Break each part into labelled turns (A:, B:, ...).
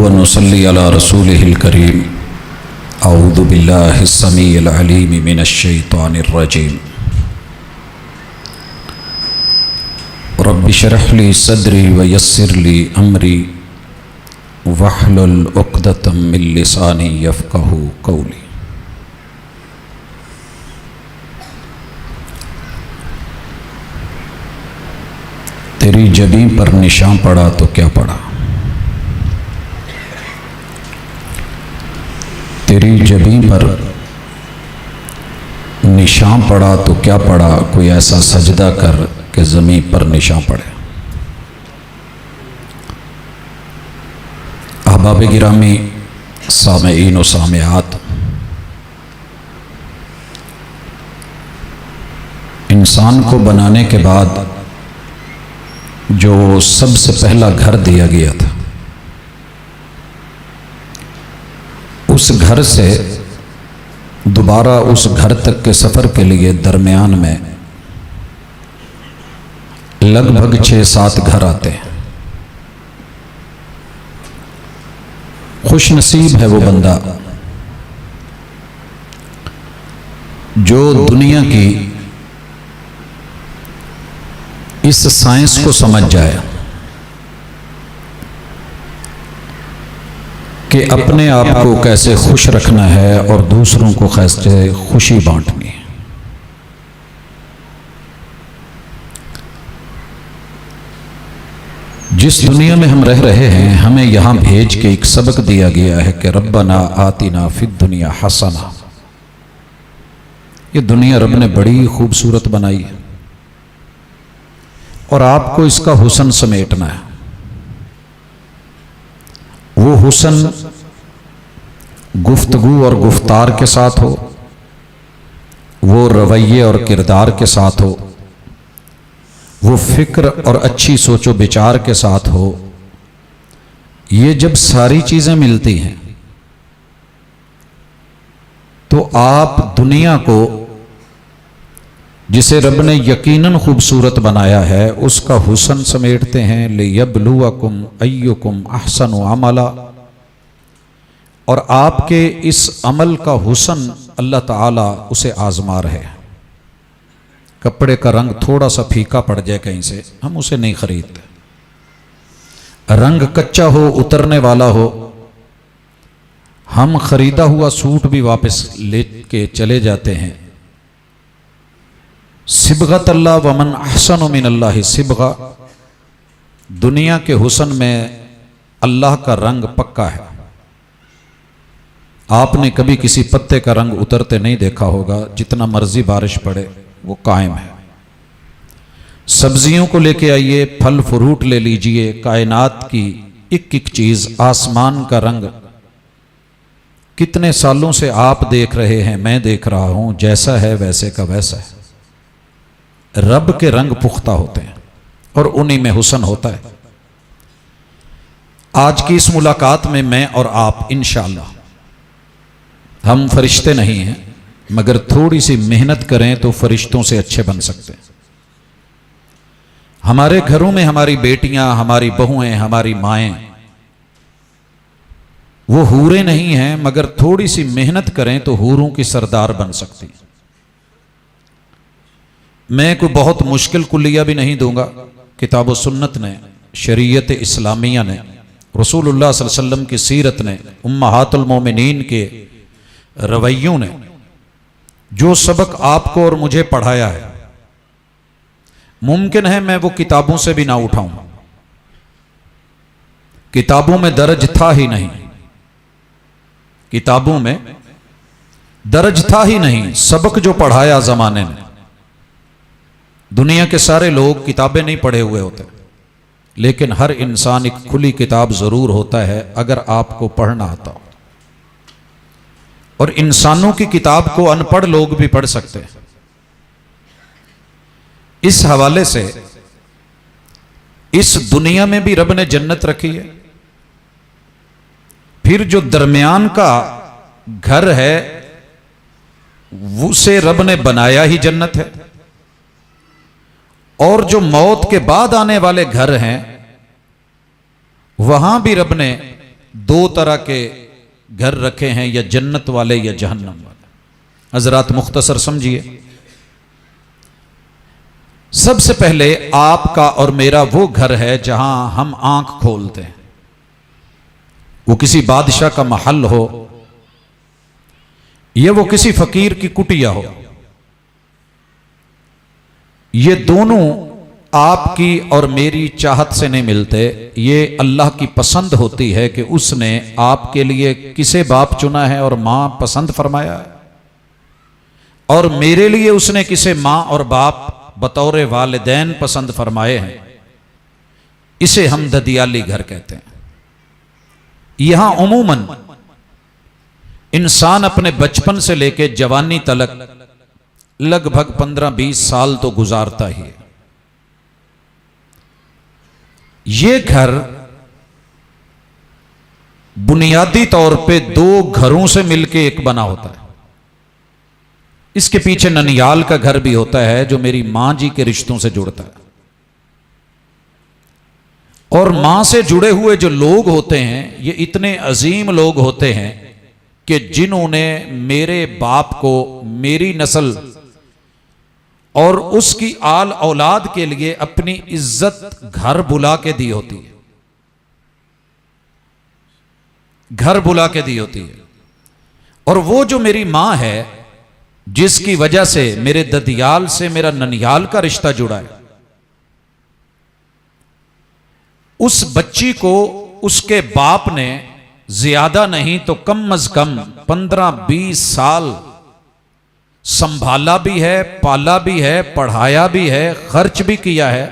A: व नुसल्ली अला रसूलिहिल करीम। अऊज़ु बिल्लाहिस समीइल अलीम मिनश शैतानिर रजीम। रब्बि इश्रह ली सदरी व यस्सिर ली अमरी वहलुल उक़दतम मिन लिसानी यफ़क़हू क़ौली। तेरी जबीं पर निशान पड़ा तो क्या पड़ा, तेरी जबीं पर निशान पड़ा तो क्या पड़ा, कोई ऐसा सजदा कर कि ज़मीं पर निशान पड़े। अहबाब गिरामी, सामेईन व सामेआत, इंसान को बनाने के बाद जो सबसे पहला घर दिया गया था, उस घर से दोबारा उस घर तक के सफ़र के लिए दरमियान में लगभग 6-7 घर आते हैं। खुश नसीब है वो बंदा जो दुनिया की इस साइंस को समझ जाए कि अपने आप को कैसे खुश रखना है और दूसरों को कैसे खुशी बांटनी है। जिस दुनिया में हम रह रहे हैं, हमें यहाँ भेज के एक सबक दिया गया है कि रब्बना आतिना फिद दुनिया हसना। ये दुनिया रब ने बड़ी खूबसूरत बनाई है और आपको इसका हुस्न समेटना है। वो हुस्न गुफ्तगू और गुफ्तार के साथ हो, वो रवैये और किरदार के साथ हो, वो फिक्र और अच्छी सोचो विचार के साथ हो। ये जब सारी चीजें मिलती हैं तो आप दुनिया को, जिसे रब ने यकीनन खूबसूरत बनाया है, उसका हुस्न समेटते हैं। लियब्लुवकुम अय्युकुम अहसनु अमला। और आपके इस अमल का हुस्न अल्लाह ताला उसे आजमा रहे हैं। कपड़े का रंग थोड़ा सा फीका पड़ जाए कहीं से, हम उसे नहीं खरीदते। रंग कच्चा हो, उतरने वाला हो, हम खरीदा हुआ सूट भी वापस लेके चले जाते हैं। सिबगत अल्लाह वमन अहसनु मिन अल्लाहि सिबगा। दुनिया के हुस्न में अल्लाह का रंग पक्का है। आपने कभी किसी पत्ते का रंग उतरते नहीं देखा होगा, जितना मर्जी बारिश पड़े वो कायम है। सब्जियों को लेके आइए, फल फ्रूट ले लीजिए, कायनात की एक एक चीज, आसमान का रंग कितने सालों से आप देख रहे हैं, मैं देख रहा हूं, जैसा है वैसे का वैसा है। रब के रंग पुख्ता होते हैं और उन्हीं में हुस्न होता है। आज की इस मुलाकात में मैं और आप इंशाअल्लाह, हम फरिश्ते नहीं हैं, मगर थोड़ी सी मेहनत करें तो फरिश्तों से अच्छे बन सकते हैं। हमारे घरों में हमारी बेटियां, हमारी बहुएं, हमारी माएं, वो हूरें नहीं हैं, मगर थोड़ी सी मेहनत करें तो हूरों की सरदार बन सकती। मैं कोई बहुत मुश्किल कुल्लिया भी नहीं दूंगा। किताब व सुन्नत ने, शरीयत इस्लामिया ने, रसूलुल्लाह सल्लल्लाहु अलैहि वसल्लम की सीरत ने, उम्महातुल मोमिनीन के रवैयों ने जो सबक आपको और मुझे पढ़ाया है, मुमकिन है मैं वो किताबों से भी ना उठाऊं। किताबों में दर्ज था ही नहीं, किताबों में दर्ज था ही नहीं सबक जो पढ़ाया जमाने ने। दुनिया के सारे लोग किताबें नहीं पढ़े हुए होते, लेकिन हर इंसान एक खुली किताब जरूर होता है अगर आपको पढ़ना आता हो। और इंसानों की किताब को अनपढ़ लोग भी पढ़ सकते हैं। इस हवाले से इस दुनिया में भी रब ने जन्नत रखी है। फिर जो दरमियान का घर है उसे रब ने बनाया ही जन्नत है। और जो मौत के बाद आने वाले घर हैं वहां भी रब ने दो तरह के घर रखे हैं, या जन्नत वाले या जहन्नम वाले। हजरात मुख्तसर समझिए। सबसे पहले आपका और मेरा वो घर है जहां हम आंख खोलते हैं, वो किसी बादशाह का महल हो या वो किसी फकीर की कुटिया हो, ये दोनों आपकी और मेरी चाहत से नहीं मिलते। ये अल्लाह की पसंद होती है कि उसने आपके लिए किसे बाप चुना है और मां पसंद फरमाया है, और मेरे लिए उसने किसे मां और बाप बतौर वालिदैन पसंद फरमाए हैं। इसे हम ददियाली घर कहते हैं। यहां उमूमन इंसान अपने बचपन से लेकर जवानी तलक लगभग 15-20 साल तो गुजारता ही है। ये घर बुनियादी तौर पे दो घरों से मिलकर एक बना होता है। इसके पीछे ननियाल का घर भी होता है जो मेरी मां जी के रिश्तों से जुड़ता है, और मां से जुड़े हुए जो लोग होते हैं ये इतने अजीम लोग होते हैं कि जिन्होंने मेरे बाप को मेरी नस्ल और उसकी आल औलाद के लिए अपनी इज्जत घर बुला के दी होती है, घर बुला के दी होती है। और वो जो मेरी मां है जिसकी वजह से मेरे ददियाल से मेरा ननियाल का रिश्ता जुड़ा है, उस बच्ची को उसके बाप ने ज्यादा नहीं तो कम अज कम 15-20 साल संभाला भी है, पाला भी है, पढ़ाया भी है, खर्च भी किया है,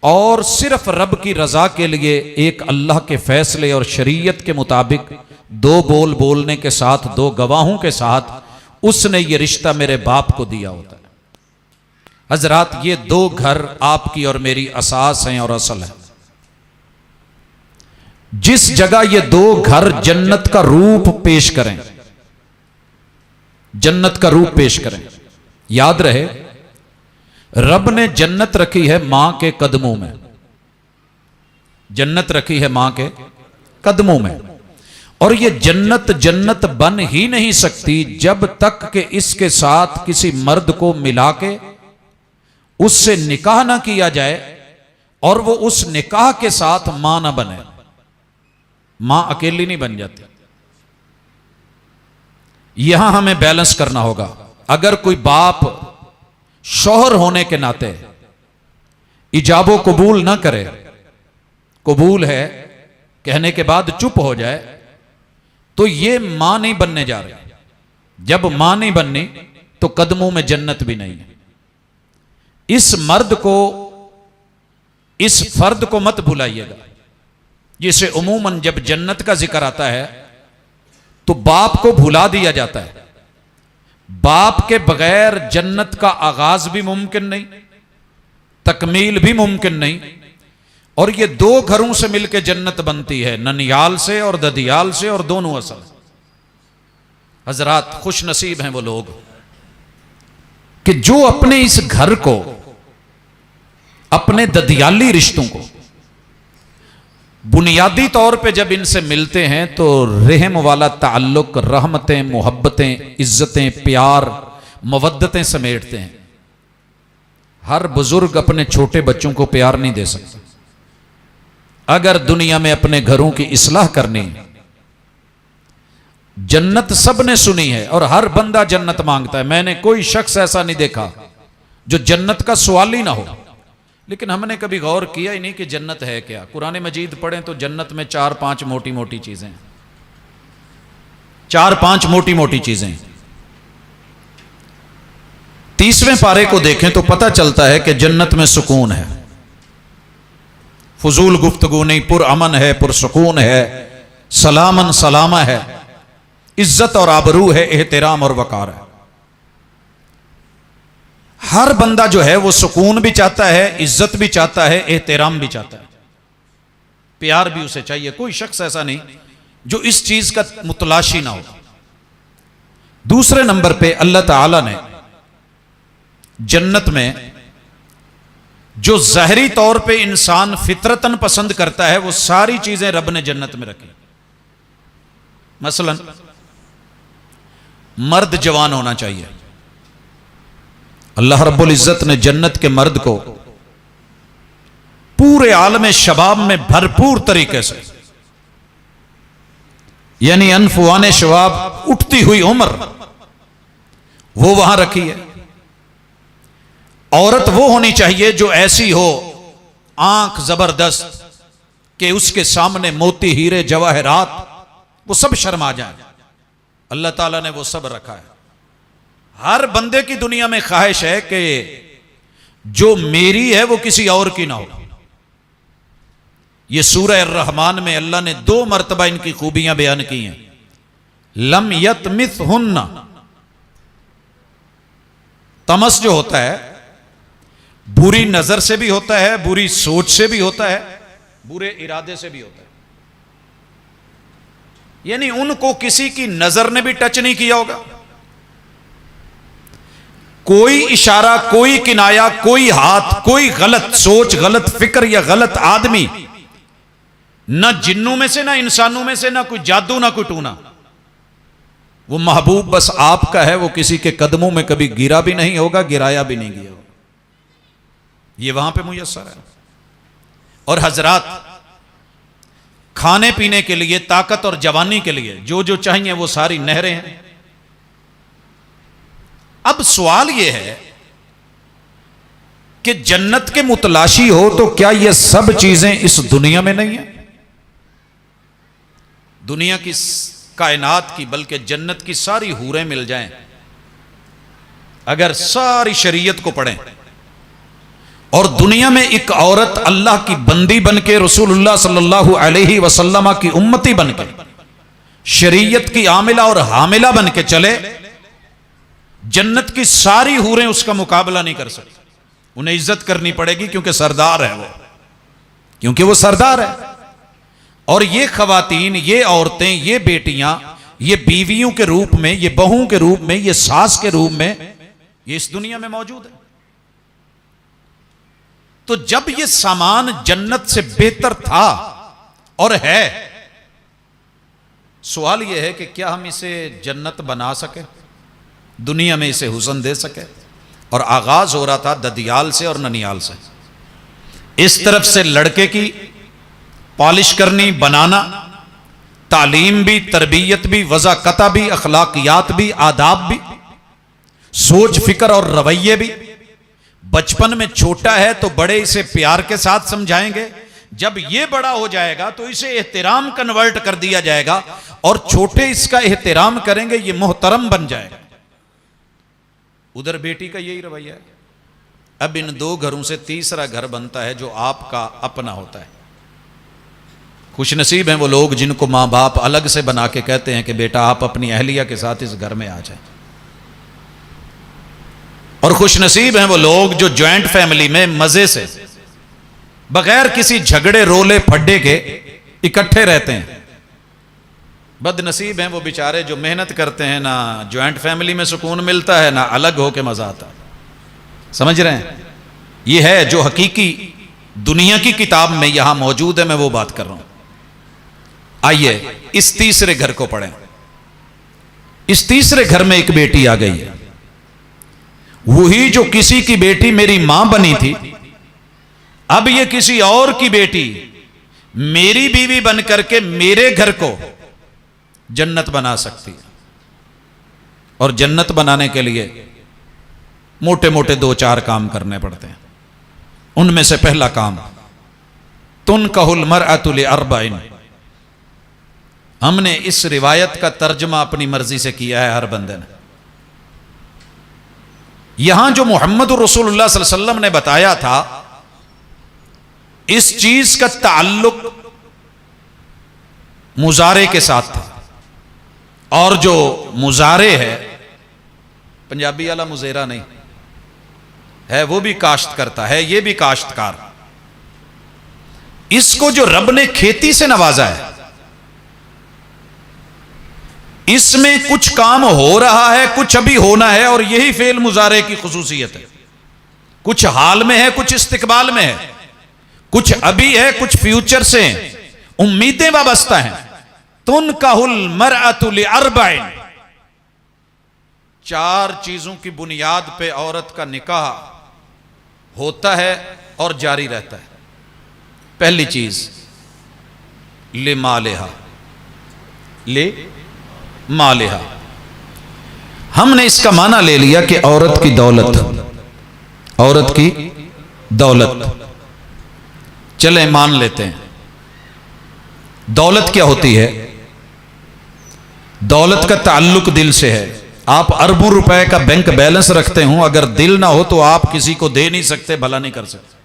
A: और सिर्फ रब की रजा के लिए एक अल्लाह के फैसले और शरीयत के मुताबिक दो बोल बोलने के साथ, दो गवाहों के साथ उसने ये रिश्ता मेरे बाप को दिया होता है। हजरात, ये दो घर आपकी और मेरी असास हैं और असल है। जिस जगह ये दो घर जन्नत का रूप पेश करें, जन्नत का रूप पेश करें, याद रहे रब ने जन्नत रखी है मां के कदमों में, जन्नत रखी है मां के कदमों में। और ये जन्नत जन्नत बन ही नहीं सकती जब तक कि इसके साथ किसी मर्द को मिला के उससे निकाह ना किया जाए और वो उस निकाह के साथ मां ना बने। मां अकेली नहीं बन जाती। यहां हमें बैलेंस करना होगा। अगर कोई बाप शौहर होने के नाते इजाबो कबूल ना करे, कबूल है कहने के बाद चुप हो जाए, तो ये मां नहीं बनने जा रही। जब मां नहीं बननी तो कदमों में जन्नत भी नहीं है। इस मर्द को, इस फर्द को मत भुलाइएगा, जिसे उमूमन जब जन्नत का जिक्र आता है तो बाप को भुला दिया जाता है। बाप के बगैर जन्नत का आगाज भी मुमकिन नहीं, तकमील भी मुमकिन नहीं। और ये दो घरों से मिलकर जन्नत बनती है, ननियाल से और ददियाल से, और दोनों असल। हजरात, खुश नसीब हैं वो लोग कि जो अपने इस घर को, अपने ददियाली रिश्तों को बुनियादी तौर पे जब इनसे मिलते हैं तो रहम वाला ताल्लुक, रहमतें, मोहब्बतें, इज्जतें, प्यार, मवद्दतें समेटते हैं। हर बुजुर्ग अपने छोटे बच्चों को प्यार नहीं दे सकता। अगर दुनिया में अपने घरों की इस्लाह करनी, जन्नत सबने सुनी है और हर बंदा जन्नत मांगता है। मैंने कोई शख्स ऐसा नहीं देखा जो जन्नत का सवाल ही ना हो। लेकिन हमने कभी गौर किया ही नहीं कि जन्नत है क्या। कुरान मजीद पढ़ें तो जन्नत में 4-5 मोटी मोटी चीजें, 4-5 मोटी मोटी चीजें। 30वें पारे को देखें तो पता चलता है कि जन्नत में सुकून है, फजूल गुफ्तगू नहीं, पुरअमन है, पुरसुकून है, सलामन सलामा है, इज्जत और आबरू है, एहतराम और वकार है। हर बंदा जो है वो सुकून भी चाहता है, इज्जत भी चाहता है, एहतराम भी चाहता है, प्यार भी उसे चाहिए। कोई शख्स ऐसा नहीं जो इस चीज का मुतलाशी ना हो। दूसरे नंबर पे अल्लाह ताला ने जन्नत में जो ज़ाहरी तौर पे इंसान फितरतन पसंद करता है वो सारी चीजें रब ने जन्नत में रखी। मसलन मर्द जवान होना चाहिए। अल्लाह रब्बुल इज्जत ने जन्नत के मर्द को पूरे आलम शबाब में भरपूर तरीके से, यानी अनफुआने शबाब, उठती हुई उम्र, वो वहां रखी है। औरत वो होनी चाहिए जो ऐसी हो, आंख जबरदस्त, कि उसके सामने मोती हीरे जवाहरात वो सब शर्मा जाए। अल्लाह ताला ने वो सब रखा है। हर बंदे की दुनिया में ख्वाहिश है कि जो मेरी है वो किसी और की ना हो। ये सूरह अर्रहमान में अल्लाह ने 2 मरतबा इनकी खूबियां बयान की हैं। लम यतमिथहुन्ना, तमस जो होता है बुरी नजर से भी होता है, बुरी सोच से भी होता है, बुरे इरादे से भी होता है। यानी उनको किसी की नजर ने भी टच नहीं किया होगा। कोई इशारा, कोई किनाया, कोई हाथ, कोई गलत सोच, गलत फिक्र या गलत आदमी, ना जिन्नों में से, ना इंसानों में से, ना कोई जादू, ना कोई टूना। वो महबूब बस आपका है। वो किसी के कदमों में कभी गिरा भी नहीं होगा, गिराया भी नहीं गया होगा। ये वहां पे मुयस्सर है। और हजरात, खाने पीने के लिए, ताकत और जवानी के लिए जो जो चाहिए वो सारी नहरें हैं। अब सवाल यह है कि जन्नत के मुतलाशी हो तो क्या ये सब चीजें इस दुनिया में नहीं है? दुनिया की, कायनात की, बल्कि जन्नत की सारी हूरें मिल जाएं, अगर सारी शरीयत को पढ़ें, और दुनिया में एक औरत अल्लाह की बंदी बनके, रसूलुल्लाह सल्लल्लाहु अलैहि वसल्लम की उम्मती बनके, शरीयत की आमिला और हामिला बनके चले, जन्नत की सारी हूरें उसका मुकाबला नहीं कर सकती। उन्हें इज्जत करनी पड़ेगी क्योंकि सरदार है वो, क्योंकि वो सरदार है। और ये खवातीन, ये औरतें, ये बेटियां, ये बीवियों के रूप में, ये बहुओं के रूप में, ये सास के रूप में, ये इस दुनिया में मौजूद है। तो जब ये सामान जन्नत से बेहतर था और है, सवाल यह है कि क्या हम इसे जन्नत बना सके, दुनिया में इसे हुस्न दे सके? और आगाज हो रहा था ददियाल से और ननियाल से। इस तरफ से लड़के की पॉलिश करनी, बनाना, तालीम भी, तरबियत भी, वज़ाकता भी, अखलाकियात भी, आदाब भी, सोच फिक्र और रवैये भी। बचपन में छोटा है तो बड़े इसे प्यार के साथ समझाएंगे, जब ये बड़ा हो जाएगा तो इसे एहतराम कन्वर्ट कर दिया जाएगा, और छोटे इसका एहतराम करेंगे, ये मोहतरम बन जाएगा। उधर बेटी का यही रवैया है। अब इन 2 घरों से तीसरा घर बनता है जो आपका अपना होता है। खुशनसीब हैं वो लोग जिनको माँ बाप अलग से बना के कहते हैं कि बेटा आप अपनी अहलिया के साथ इस घर में आ जाएं। और खुशनसीब हैं वो लोग जो ज्वाइंट फैमिली में मजे से, बगैर किसी झगड़े रोले फड्डे के इकट्ठे रहते हैं। बदनसीब हैं वो बेचारे जो मेहनत करते हैं, ना ज्वाइंट फैमिली में सुकून मिलता है, ना अलग होके मजा आता। समझ रहे हैं? ये है जो हकीकी दुनिया की किताब में यहां मौजूद है, मैं वो बात कर रहा हूं। आइए इस तीसरे घर को पढ़ें। इस तीसरे घर में एक बेटी आ गई है, वही जो किसी की बेटी मेरी मां बनी थी, अब ये किसी और की बेटी मेरी बीवी बन करके मेरे घर को जन्नत बना सकती है। और जन्नत बनाने के लिए मोटे मोटे 2-4 काम करने पड़ते हैं। उनमें से पहला काम, तुनकहुल मरअतु लिअर्बइन। हमने इस रिवायत का तर्जमा अपनी मर्जी से किया है हर बंदे ने। यहां जो मोहम्मद रसूलुल्लाह सल्लल्लाहु अलैहि वसल्लम ने बताया था, इस चीज का ताल्लुक मुजारे के साथ था। और जो मुजारे है, पंजाबी वाला मुजेरा नहीं है, वो भी काश्त करता है, ये भी काश्तकार। इसको जो रब ने खेती से नवाजा है, इसमें कुछ काम हो रहा है, कुछ अभी होना है, और यही फेल मुजारे की खुसूसियत है। कुछ हाल में है, कुछ इस्तिकबाल में है, कुछ अभी है, कुछ फ्यूचर से, उम्मीदें वाबस्ता हैं। तुनकाहुल मरअतु लिअरबइन, 4 चीजों की बुनियाद पे औरत का निकाह होता है और जारी रहता है। पहली चीज ले मालेहा, ले मालेहा। हमने इसका माना ले लिया कि औरत की दौलत, औरत की दौलत। चले मान लेते हैं। दौलत क्या होती है? दौलत का ताल्लुक दिल से है। आप अरबों रुपए का बैंक बैलेंस रखते हो, अगर दिल ना हो तो आप किसी को दे नहीं सकते, भला नहीं कर सकते।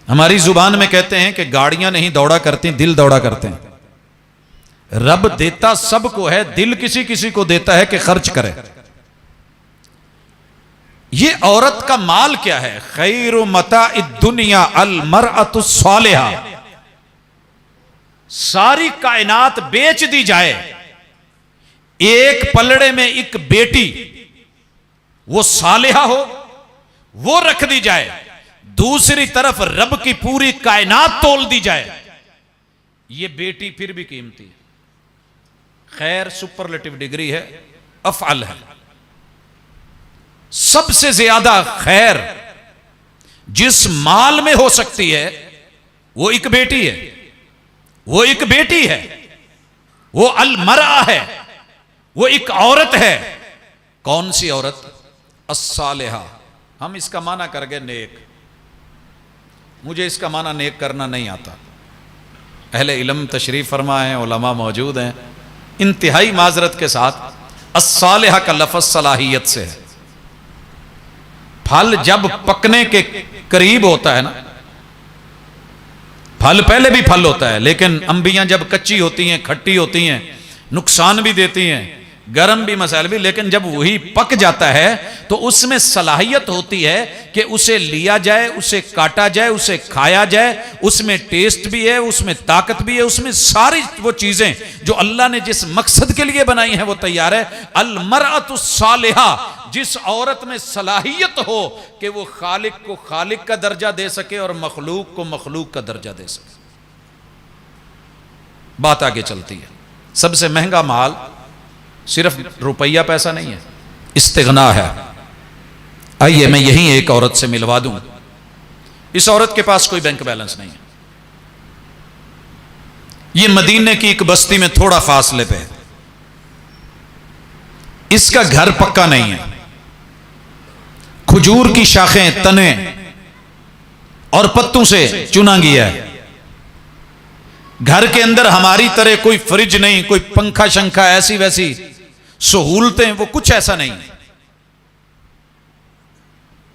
A: हमारी जुबान में कहते हैं कि गाड़ियां नहीं दौड़ा करती, दिल दौड़ा करते हैं। रब देता सबको है, दिल किसी किसी को देता है कि खर्च करे। ये औरत का माल क्या है? खैरु मताइद दुनिया अल मरअतु सालिहा। सारी कायनात बेच दी जाए, एक पलड़े में एक बेटी वो सालिहा हो, वो रख दी जाए, दूसरी तरफ रब की पूरी कायनात तोल दी जाए, ये बेटी फिर भी कीमती है। खैर सुपरलेटिव डिग्री है, अफअल है। सबसे ज्यादा खैर जिस माल में हो सकती है वो एक बेटी है, वो एक बेटी है, वो अलमरा है, वो एक औरत है। कौन सी औरत? अस्सालिहा। हम इसका माना कर गए नेक। मुझे इसका माना नेक करना नहीं आता। अहले इल्म तशरीफ फरमा है, उलमा मौजूद हैं, इंतहाई माजरत के साथ अस्सालिहा का लफ्ज़ सलाहियत से है। फल जब पकने के करीब होता है ना, फल पहले भी फल होता है, लेकिन अंबियां जब कच्ची होती हैं, खट्टी होती हैं, नुकसान भी देती हैं, गर्म भी मसाले भी, लेकिन जब वही पक जाता है तो उसमें सलाहियत होती है कि उसे लिया जाए, उसे काटा जाए, उसे खाया जाए, उसमें टेस्ट भी है, उसमें ताकत भी है, उसमें सारी वो चीजें जो अल्लाह ने जिस मकसद के लिए बनाई हैं वो तैयार है। अल मरअतु सालिहा, जिस औरत में सलाहियत हो कि वो खालिक को खालिक का दर्जा दे सके और मखलूक को मखलूक का दर्जा दे सके। बात आगे चलती है। सबसे महंगा माल सिर्फ रुपया पैसा नहीं है, इस्तिगना है। आइए मैं यहीं एक औरत से मिलवा दूं। इस औरत के पास कोई बैंक बैलेंस नहीं है। ये मदीने की एक बस्ती में थोड़ा फासले पे है। इसका घर पक्का नहीं है। खजूर की शाखें, तने और पत्तों से चुना गया है। घर के अंदर हमारी तरह कोई फ्रिज नहीं, कोई पंखा शंखा ऐसी वैसी सहूलतें, वो कुछ ऐसा नहीं।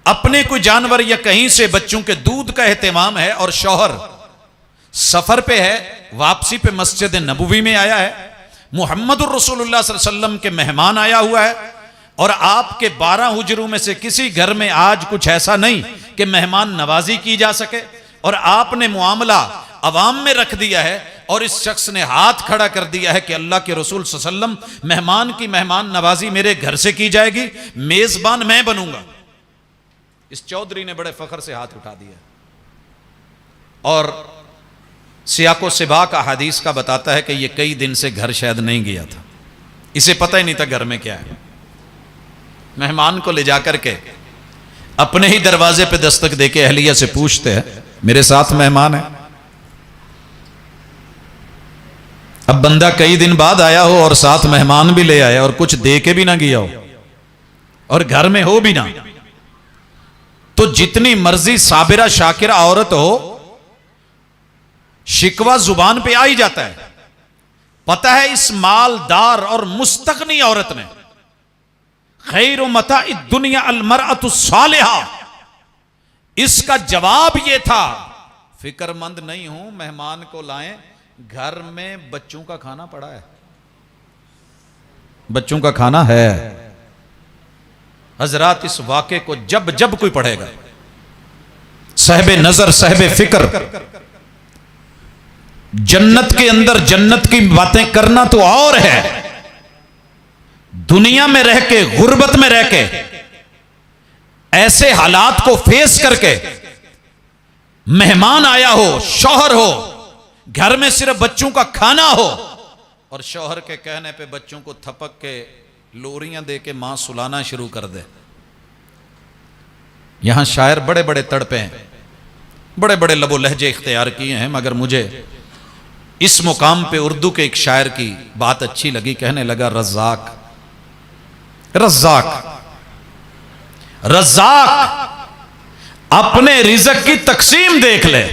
A: अपने कोई जानवर या कहीं से बच्चों के दूध का एहतमाम है। और शौहर सफर पे है, वापसी पे मस्जिद नबवी में आया है, मुहम्मदुर रसूलुल्लाह सल्लल्लाहु अलैहि वसल्लम के मेहमान आया हुआ है। और आपके 12 हुजरों में से किसी घर में आज कुछ ऐसा नहीं कि मेहमान नवाजी की जा सके, और आपने मामला अवाम में रख दिया है। और इस शख्स ने हाथ खड़ा कर दिया है कि अल्लाह के रसूल सल्लल्लाहु अलैहि वसल्लम, मेहमान की मेहमान नवाजी मेरे घर से की जाएगी, मेजबान मैं बनूंगा। इस चौधरी ने बड़े फख्र से हाथ उठा दिया। और सियाको सिबा का हदीस का बताता है कि ये कई दिन से घर शायद नहीं गया था, इसे पता ही नहीं था घर में क्या है। मेहमान को ले जाकर के अपने ही दरवाजे पे दस्तक देके अहलिया से पूछते हैं, मेरे साथ मेहमान है। अब बंदा कई दिन बाद आया हो और साथ मेहमान भी ले आया और कुछ दे के भी ना गया हो और घर में हो भी ना, तो जितनी मर्जी साबिरा शाकिरा औरत हो, शिकवा जुबान पे आ ही जाता है। पता है इस मालदार और मुस्तगनी औरत ने खैर मताइद दुनिया अल मरअतु सालिहा, इसका जवाब यह था, फिक्रमंद नहीं हूं, मेहमान को लाएं, घर में बच्चों का खाना पड़ा है, बच्चों का खाना है। हजरात इस वाक़े को जब जब कोई पढ़ेगा, साहिब नजर साहिब फिक्र, जन्नत के अंदर जन्नत की बातें करना तो और है, दुनिया में रह के, गुर्बत में रह के ऐसे हालात को फेस करके, मेहमान आया हो, शौहर हो, घर में सिर्फ बच्चों का खाना हो और शौहर के कहने पे बच्चों को थपक के लोरियां दे के मां सुलाना शुरू कर दे। यहां शायर बड़े बड़े तड़पे हैं, बड़े बड़े लबो लहजे इख्तियार किए हैं, मगर मुझे इस मुकाम पे उर्दू के एक शायर की बात अच्छी लगी। कहने लगा, रज़ाक रज़ाक रज़ाक अपने रिज़्क़ की तकसीम देख ले।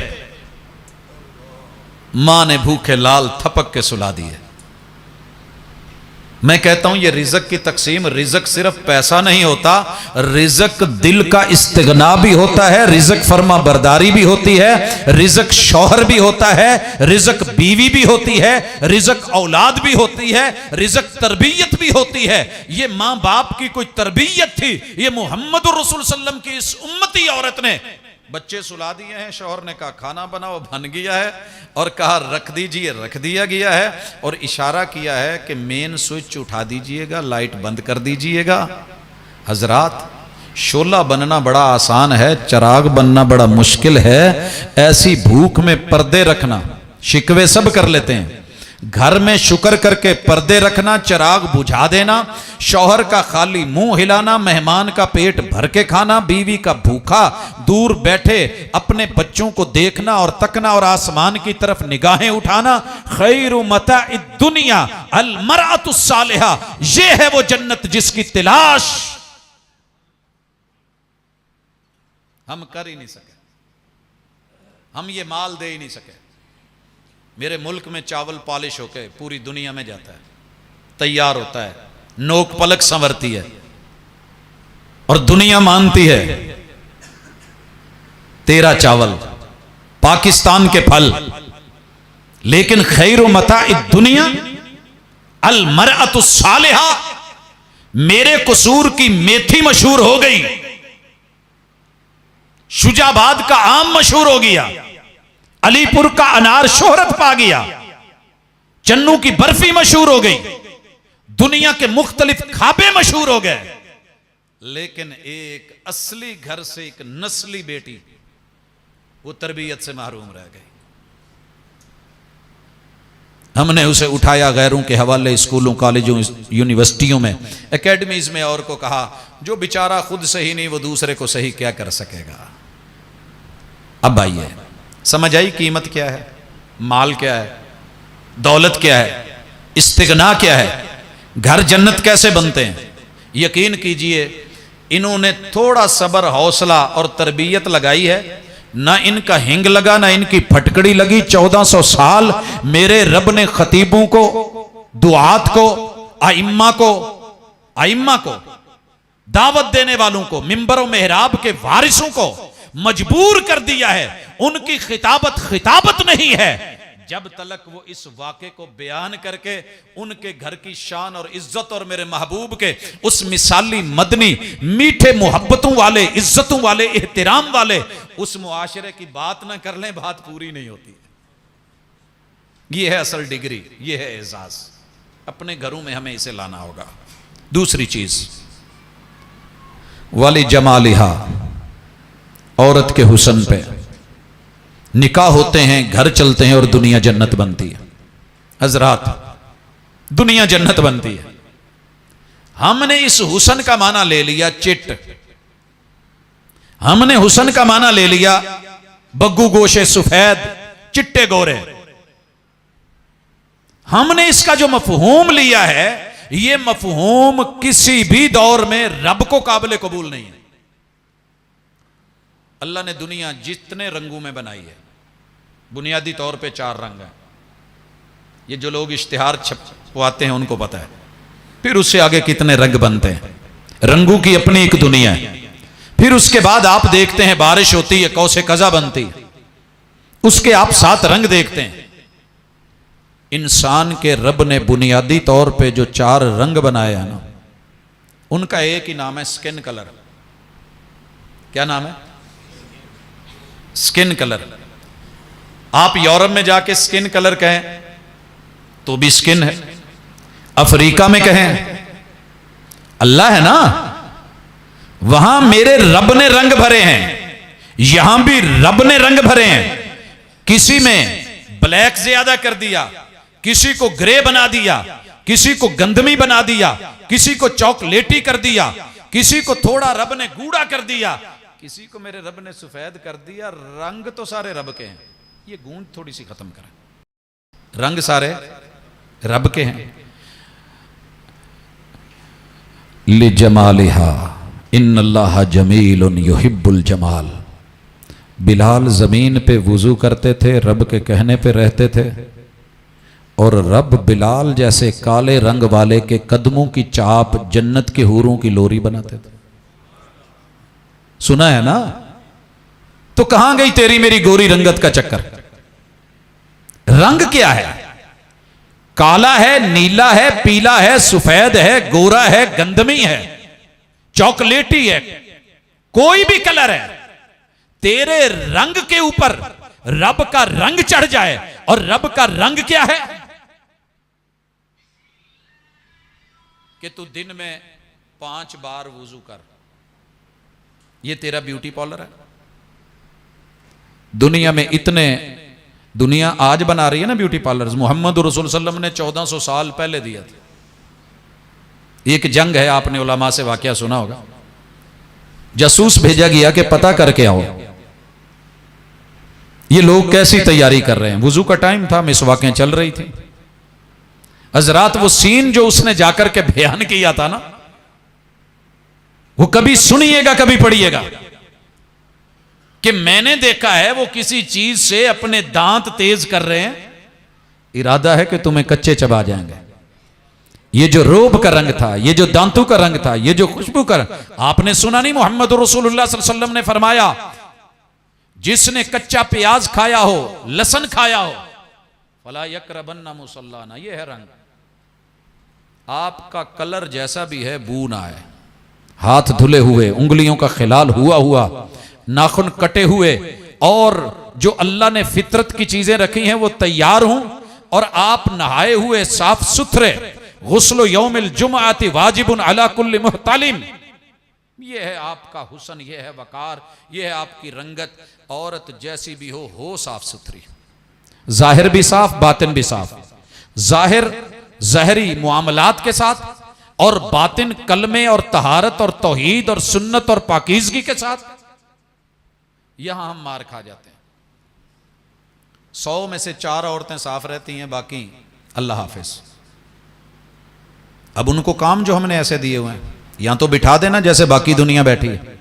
A: मां ने भूखे लाल थपक के सुला दिए। मैं कहता हूं ये रिज़्क़ की तकसीम, रिज़्क़ सिर्फ पैसा नहीं होता, रिज़्क़ दिल का इस्तिग़ना भी होता है, रिज़्क़ फर्मा बरदारी भी होती है, रिज़्क़ शौहर भी होता है, रिज़्क़ बीवी भी होती है, रिज़्क़ औलाद भी होती है, रिज़्क़ तरबियत भी होती है। ये मां बाप की कोई तरबियत थी, ये मोहम्मद रसूल सल्लम की इस उम्मती औरत ने बच्चे सुला दिए हैं, शौहर ने कहा खाना बनाओ, बन गया है, और कहा रख दीजिए, रख दिया गया है, और इशारा किया है कि मेन स्विच उठा दीजिएगा, लाइट बंद कर दीजिएगा। हजरात, शोला बनना बड़ा आसान है, चिराग बनना बड़ा मुश्किल है। ऐसी भूख में पर्दे रखना, शिकवे सब कर लेते हैं, घर में शुक्र करके पर्दे रखना, चिराग बुझा देना, शौहर का खाली मुंह हिलाना, मेहमान का पेट भर के खाना, बीवी का भूखा दूर बैठे अपने बच्चों को देखना और तकना और आसमान की तरफ निगाहें उठाना। खैरु मताइद दुनिया अल मरअतु सालिहा, ये है वो जन्नत जिसकी तलाश हम कर ही नहीं सके, हम ये माल दे ही नहीं सके। मेरे मुल्क में चावल पॉलिश होके पूरी दुनिया में जाता है, तैयार होता है, नोक पलक संवरती है और दुनिया मानती है तेरा चावल, पाकिस्तान के फल। लेकिन खैरु मताइद दुनिया अल मरअतु सालिहा, मेरे कसूर की मेथी मशहूर हो गई, शुजाबाद का आम मशहूर हो गया, अलीपुर का अनार शोहरत पा गया, चन्नू की बर्फी मशहूर हो गई, दुनिया के मुख्तलिफ खाबे मशहूर हो गए। लेकिन एक असली घर से एक नस्ली बेटी वो तरबियत से महरूम रह गई। हमने उसे उठाया गैरों के हवाले, स्कूलों, कॉलेजों, यूनिवर्सिटियों में, एकेडमीज में, और को कहा जो बेचारा खुद सही नहीं वो दूसरे को सही क्या कर सकेगा। अब आइए, समझ आई कीमत क्या है, माल क्या है, दौलत क्या है, इस्तिगना क्या है, घर जन्नत कैसे बनते हैं। यकीन कीजिए, इन्होंने थोड़ा सब्र, हौसला और तरबियत लगाई है, ना इनका हिंग लगा, ना इनकी फटकड़ी लगी। 1400 साल मेरे रब ने खतीबों को, दुआत को, आइम्मा को, दावत देने वालों को, मिंबर और मेहराब के वारिसों को मजबूर कर दिया है। उनकी खिताबत नहीं है जब तक वो इस वाक़े को बयान करके उनके घर की शान और इज्जत और मेरे महबूब के उस मिसाली मदनी मीठे मोहब्बतों वाले, इज्जतों वाले, एहतराम वाले उस मुआशरे की बात ना कर लें, बात पूरी नहीं होती। ये है असल डिग्री, ये है एजाज। अपने घरों में हमें इसे लाना होगा। दूसरी चीज, वाली जमालिहा, औरत के हुस्न पे निकाह होते हैं, घर चलते हैं और दुनिया जन्नत बनती है। हजरात, दुनिया जन्नत बनती है। हमने इस हुस्न का माना ले लिया चिट, हमने हुस्न का माना ले लिया बग्गू गोशे सफेद, चिट्टे गोरे। हमने इसका जो मफहूम लिया है, यह मफहूम किसी भी दौर में रब को काबिल कबूल नहीं है। अल्लाह ने दुनिया जितने रंगों में बनाई है, बुनियादी तौर पे 4 रंग हैं। ये जो लोग इश्तिहार छपवाते हैं उनको पता है। फिर उससे आगे कितने रंग बनते हैं, रंगों की अपनी एक दुनिया है। फिर उसके बाद आप देखते हैं बारिश होती है, कौसे कज़ा बनती है, उसके आप 7 रंग देखते हैं। इंसान के रब ने बुनियादी तौर पे जो 4 रंग बनाए हैं ना, उनका एक ही नाम है स्किन कलर। क्या नाम है? Skin colour. आप यूरोप में जाके स्किन कलर कहें तो भी स्किन है, अफ्रीका में कहें अल्लाह है ना, वहां मेरे रब ने रंग भरे हैं, यहां भी रब ने रंग भरे हैं। किसी में ब्लैक ज्यादा कर दिया, किसी को ग्रे बना दिया, किसी को गंधमी बना दिया, किसी को चॉकलेटी कर दिया, किसी को थोड़ा रब ने गूढ़ा कर दिया, किसी को मेरे रब ने सफेद कर दिया। रंग तो सारे रब के हैं। ये गूंज थोड़ी सी खत्म करें। रंग सारे रब के हैं। लि जमालिहा इन्नल्लाह जमीलुन युहिब्बुल जमाल। बिलाल जमीन पे वुजू करते थे, रब के कहने पे रहते थे, और रब बिलाल जैसे काले रंग वाले के कदमों की चाप जन्नत के हूरों की लोरी बनाते थे। सुना है ना? तो कहां गई तेरी मेरी गोरी रंगत का चक्कर? रंग क्या है? काला है, नीला है, पीला है, सफेद है, गोरा है, गंधमी है, चॉकलेटी है, कोई भी कलर है। तेरे रंग के ऊपर रब का रंग चढ़ जाए, और रब का रंग क्या है कि तू दिन में 5 बार वुजू कर। ये तेरा ब्यूटी पार्लर है। दुनिया में इतने, दुनिया आज बना रही है ना ब्यूटी पार्लर्स। मोहम्मद रसूल सल्लल्लाहु अलैहि वसल्लम ने 1400 साल पहले दिया था। एक जंग है, आपने उलमा से वाकया सुना होगा। जासूस भेजा गया कि पता करके आओ ये लोग कैसी तैयारी कर रहे हैं। वुजू का टाइम था, मिसवाकें चल रही थी। हजरात वो सीन जो उसने जाकर के बयान किया था ना, वो कभी सुनिएगा कभी पढ़िएगा कि मैंने देखा है वो किसी चीज से अपने दांत तेज कर रहे हैं, इरादा है कि तुम्हें कच्चे चबा जाएंगे। ये जो रोब का रंग था, ये जो दांतों का रंग था, ये जो खुशबू का रंग, आपने सुना नहीं मोहम्मद रसूलुल्लाह सल्लल्लाहु अलैहि वसल्लम ने फरमाया जिसने कच्चा प्याज खाया हो, लहसुन खाया हो, फला यकरबन्ना मुसल्लाना, ये है रंग। आपका कलर जैसा भी है, बू ना आए। हाथ धुले हुए, उंगलियों का खिलाल हुआ हुआ, नाखून कटे हुए, और जो अल्लाह ने फितरत की चीजें रखी हैं वो तैयार हों, और आप नहाए हुए साफ सुथरे। गुस्ल यौमिल जुमआति वाजिबुन अला कुल्ली मुहतालिम। ये है आपका हुस्न, ये है वकार, ये है आपकी रंगत। औरत जैसी भी हो साफ सुथरी, जाहिर भी साफ, बातिन भी साफ। जाहिर जहरी मुआमलात के साथ, और बातिन कलमे और तहारत और तौहीद और सुन्नत और पाकीज़गी के साथ। यहां हम मार खा जाते हैं। 100 में से 4 औरतें साफ रहती हैं, बाकी अल्लाह हाफिज। अब उनको काम जो हमने ऐसे दिए हुए हैं, यहां तो बिठा देना जैसे बाकी दुनिया बैठी है।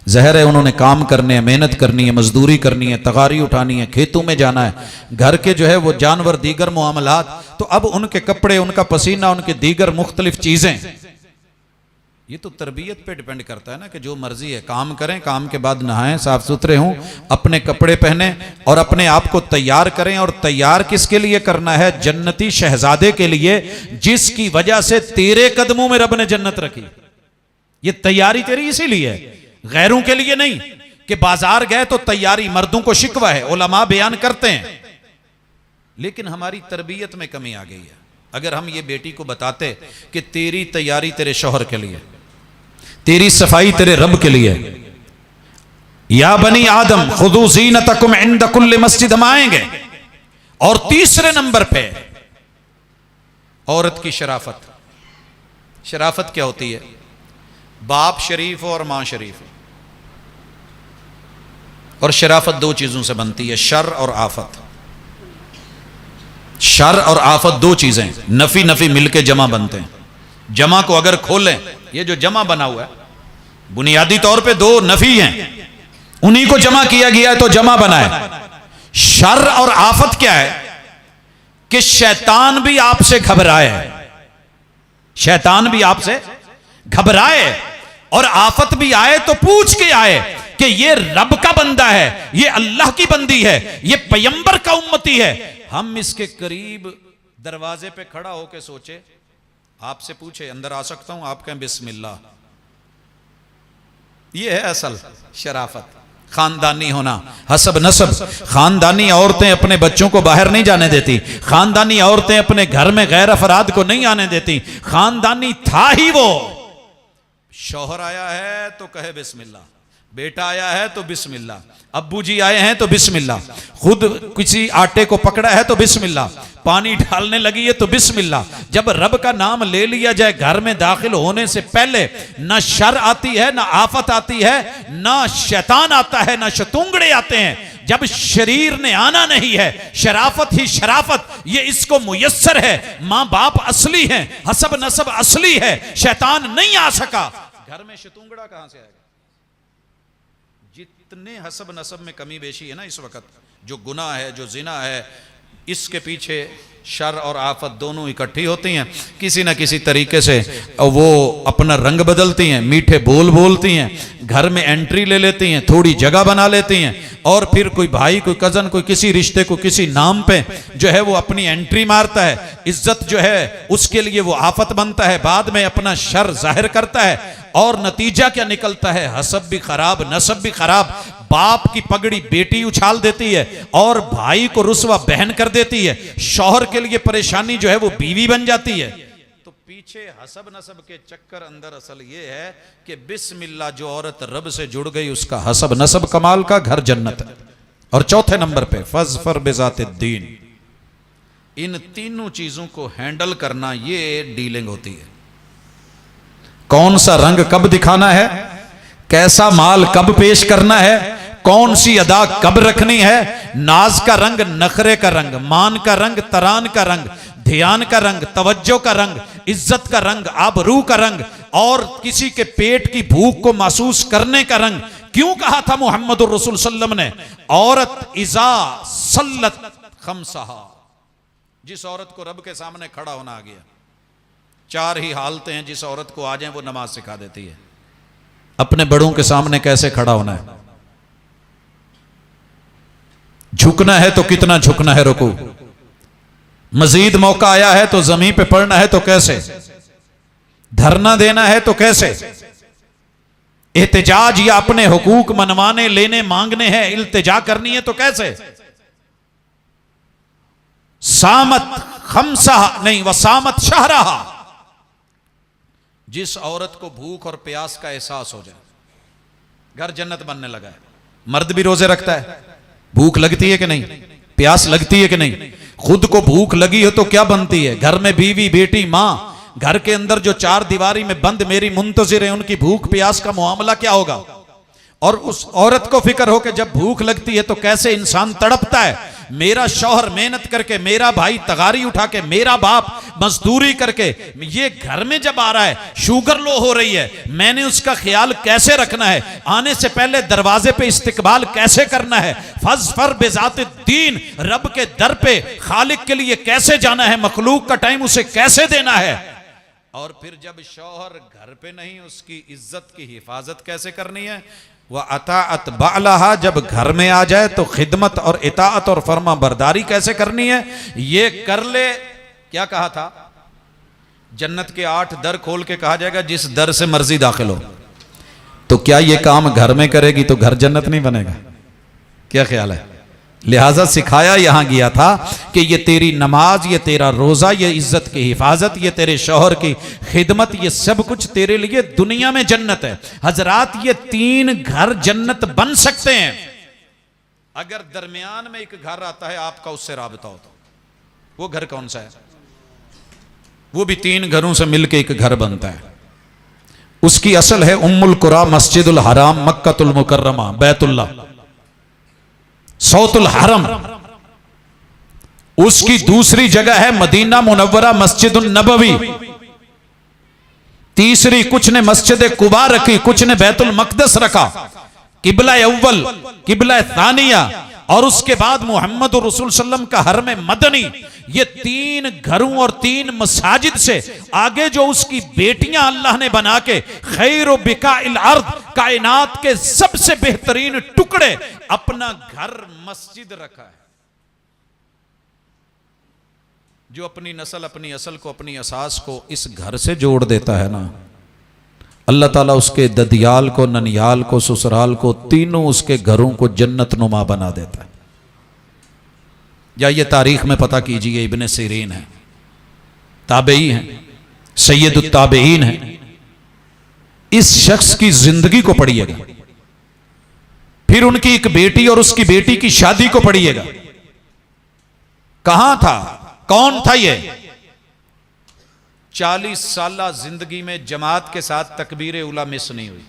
A: जहर है, उन्होंने काम करने हैं, मेहनत करनी है, मजदूरी करनी है, तगारी उठानी है, खेतों में जाना है, घर के जो है वो जानवर, दीगर मामलात। तो अब उनके कपड़े, उनका पसीना, उनके दीगर मुख्तलिफ चीजें, ये तो तरबियत पे डिपेंड करता है ना कि जो मर्जी है काम करें, काम के बाद नहाएं, साफ सुथरे हों, अपने कपड़े पहने और अपने आप को तैयार करें। और तैयार किसके लिए करना है? जन्नती शहजादे के लिए, जिसकी वजह से तेरे कदमों में रब ने जन्नत रखी। ये तैयारी तेरी इसीलिए है, गैरों के लिए नहीं। कि बाजार गए तो तैयारी, मर्दों को शिकवा है, उलमा बयान करते हैं, लेकिन हमारी तरबियत में कमी आ गई है। अगर हम ये बेटी को बताते कि तेरी तैयारी तेरे शौहर के लिए, तेरी सफाई तेरे रब के लिए, या बनी आदम खुदू ज़ीनतकुम इंद कुल्लि मस्जिद, हम आएंगे। और तीसरे नंबर पे औरत की शराफत। शराफत क्या होती है? बाप शरीफ हो और मां शरीफ हो। और शराफत 2 चीजों से बनती है, शर और आफत। शर और आफत 2 चीजें नफी नफी मिलके जमा बनते हैं। जमा को अगर खोलें, ये जो जमा बना हुआ है बुनियादी तौर पे 2 नफी हैं, उन्हीं को जमा किया गया है तो जमा बना है। शर और आफत क्या है? कि शैतान भी आपसे घबराए, शैतान भी आपसे घबराए, और आफत भी आए तो पूछ के आए कि ये रब का बंदा है, ये अल्लाह की बंदी है, ये पैगंबर का उम्मती है। हम इसके करीब दरवाजे पे खड़ा होके सोचे, आपसे पूछे अंदर आ सकता हूं, आप कहें बिस्मिल्लाह। ये है असल शराफत, खानदानी होना, हसब नसब। खानदानी औरतें अपने बच्चों को बाहर नहीं जाने देती, खानदानी औरतें अपने घर में गैर अफराद को नहीं आने देती। खानदानी था ही वो शौहर आया है तो कहे बिस्मिल्लाह, बेटा आया है तो बिस्मिल्लाह, अब्बू जी आए हैं तो बिस्मिल्लाह, खुद किसी आटे को पकड़ा है तो बिस्मिल्लाह, पानी ढालने लगी है तो बिस्मिल्लाह। जब रब का नाम ले लिया जाए घर में दाखिल होने से पहले, ना शर आती है, ना आफत आती है, ना शैतान आता है, ना शतूंगड़े आते हैं। जब शरीर ने आना नहीं है, शराफत ही शराफत, ये इसको मुयस्सर है। मां बाप असली हैं, हसब नसब असली है, शैतान नहीं आ सका। घर में शतूंगड़ा कहां से आएगा? जितने हसब नसब में कमी बेशी है ना इस वक्त, जो गुनाह है, जो जिना है, इसके पीछे शर और आफत दोनों इकट्ठी होती हैं। किसी ना किसी तरीके से वो अपना रंग बदलती हैं, मीठे बोल बोलती हैं, घर में एंट्री ले लेती हैं, थोड़ी जगह बना लेती हैं, और फिर कोई भाई, कोई कजन, कोई किसी रिश्ते को किसी नाम पे जो है वो अपनी एंट्री मारता है। इज्जत जो है उसके लिए वो आफत बनता है, बाद में अपना शर जाहिर करता है, और नतीजा क्या निकलता है? हसब भी खराब, नसब भी खराब। बाप की पगड़ी बेटी उछाल देती है, और भाई को रुसवा बहन कर देती है। शौहर के लिए परेशानी जो है वो बीवी बन जाती है। तो पीछे हसब नसब के चक्कर, अंदर असल ये है कि बिस्मिल्लाह, जो औरत रब से जुड़ गई उसका हसब नसब कमाल का, घर जन्नत है। और चौथे नंबर पे फज़फर बिज़ाति दीन। इन तीनों चीजों को हैंडल करना, ये डीलिंग होती है। कौन सा रंग कब दिखाना है, कैसा माल कब पेश करना है, कौन सी अदा कब रखनी है, नाज का रंग, नखरे का रंग, मान का रंग, तरान का रंग, ध्यान का रंग, तवज्जो का रंग, इज्जत का रंग, आबरू का रंग, और किसी के पेट की भूख को महसूस करने का रंग। क्यों कहा था मुहम्मदुर रसूल सल्लल्लाहु अलैहि वसल्लम ने, औरत इजा सल्लत खमसहा, जिस औरत को रब के सामने खड़ा होना आ गया, चार ही हालतें हैं जिस औरत को आ जाए वो नमाज सिखा देती है। अपने बड़ों के सामने कैसे खड़ा होना है, झुकना है तो कितना झुकना है, रुकू, मजीद मौका आया है तो जमीन पे पड़ना है तो कैसे, धरना देना है तो कैसे, एहतिजाज या अपने हुकूक मनवाने, लेने, मांगने हैं, इल्तिजा करनी है तो कैसे। सामत खमसा नहीं, वसामत शहरहा, जिस औरत को भूख और प्यास का एहसास हो जाए, घर जन्नत बनने लगा है। मर्द भी रोजे रखता है, भूख लगती है कि नहीं, प्यास लगती है कि नहीं। खुद को भूख लगी हो तो क्या बनती है, घर में बीवी, बेटी, मां, घर के अंदर जो चार दीवारी में बंद मेरी मुंतजिर है, उनकी भूख प्यास का मामला क्या होगा। और उस औरत को फिक्र हो कि जब भूख लगती है तो कैसे इंसान तड़पता है। मेरा शौहर मेहनत करके, मेरा भाई तगारी उठा के, मेरा बाप मजदूरी करके, ये घर में जब आ रहा है, शुगर लो हो रही है, मैंने उसका ख्याल कैसे रखना है, आने से पहले दरवाजे पे इस्तिकबाल कैसे करना है, फज़फर बिज़ाति दीन, रब के दर पे खालिक के लिए कैसे जाना है, मखलूक का टाइम उसे कैसे देना है। और फिर जब शौहर घर पे नहीं, उसकी इज्जत की हिफाजत कैसे करनी है। वह अताअत बालहा, जब घर में आ जाए तो खिदमत और इताअत और फर्मा बरदारी कैसे करनी है, ये कर ले। क्या कहा था, जन्नत के 8 दर खोल के कहा जाएगा, जिस दर से मर्जी दाखिल हो। तो क्या ये काम घर में करेगी तो घर जन्नत नहीं बनेगा? क्या ख्याल है? लिहाजा सिखाया यहां गया था कि ये तेरी नमाज, ये तेरा रोजा, ये इज्जत की हिफाजत, ये तेरे शौहर की खिदमत, ये सब कुछ तेरे लिए दुनिया में जन्नत है। हजरात, ये 3 घर जन्नत बन सकते हैं अगर दरमियान में एक घर आता है आपका उससे राबता हो तो। वो घर कौन सा है? वो भी 3 घरों से मिलकर एक घर बनता है। उसकी असल है उम्मुल कुरा, मस्जिदुल हराम, मक्कतुल मुकर्रमा, बैतुल्लाह, सौतुल हरम। उसकी दूसरी जगह है मदीना मुनव्वरा, मस्जिदुन नबवी। तीसरी कुछ ने मस्जिद कुबा रखी, कुछ ने बैतुल मकदस रखा, किबला अव्वल, किबला थानिया, और उसके बाद मोहम्मद रसूल सल्लम का हरम मदनी। ये 3 घरों और 3 मसाजिद से आगे जो उसकी बेटियां अल्लाह ने बना के खैर बिकाइल अर्द, कायनात के सबसे बेहतरीन टुकड़े, अपना घर मस्जिद रखा है। जो अपनी नस्ल, अपनी असल को, अपनी असास को इस घर से जोड़ देता है ना, अल्लाह ताला उसके ददियाल को, ननियाल को, ससुराल को, तीनों उसके घरों को जन्नत नुमा बना देता है। या ये तारीख में पता कीजिए, इब्ने सिरीन है, ताबेई हैं, सैयदुत ताबेईन हैं, इस शख्स की जिंदगी को पढ़िएगा, फिर उनकी एक बेटी और उसकी बेटी की शादी को पढ़िएगा। कहां था, कौन था ये? 40 साल जिंदगी में जमात के साथ तकबीर उला मिस नहीं हुई।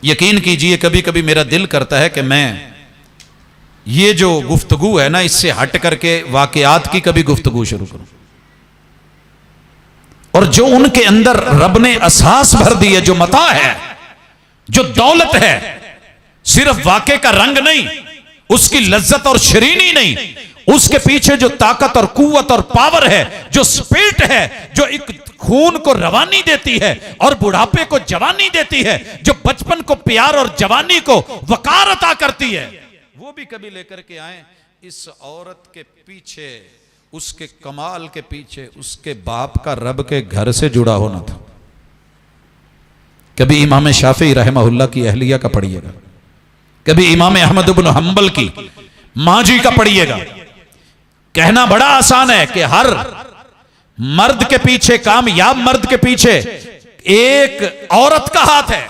A: यकीन कीजिए कभी कभी मेरा दिल करता है कि मैं ये जो गुफ्तगू है ना, इससे हट करके वाकयात की कभी गुफ्तगू शुरू करूं। और जो उनके अंदर रब ने एहसास भर दी है, जो मता है, जो दौलत है, सिर्फ वाक़े का रंग नहीं, उसकी लज्जत और शरीनी नहीं, उसके पीछे जो ताकत और कुव्वत और पावर है, जो स्पिरिट है, जो एक खून को रवानी देती है और बुढ़ापे को जवानी देती है, जो बचपन को प्यार और जवानी को वकार अता करती है, वो भी कभी लेकर के आए। इस औरत के पीछे, उसके कमाल के पीछे उसके बाप का रब के घर से जुड़ा होना था। कभी इमाम शाफी रहमहुल्लाह की अहलिया का पढ़िएगा, कभी इमाम अहमद इब्न हंबल की मां जी का पढ़िएगा। कहना बड़ा आसान है कि हर मर्द के पीछे, कामयाब मर्द के पीछे एक औरत का हाथ है।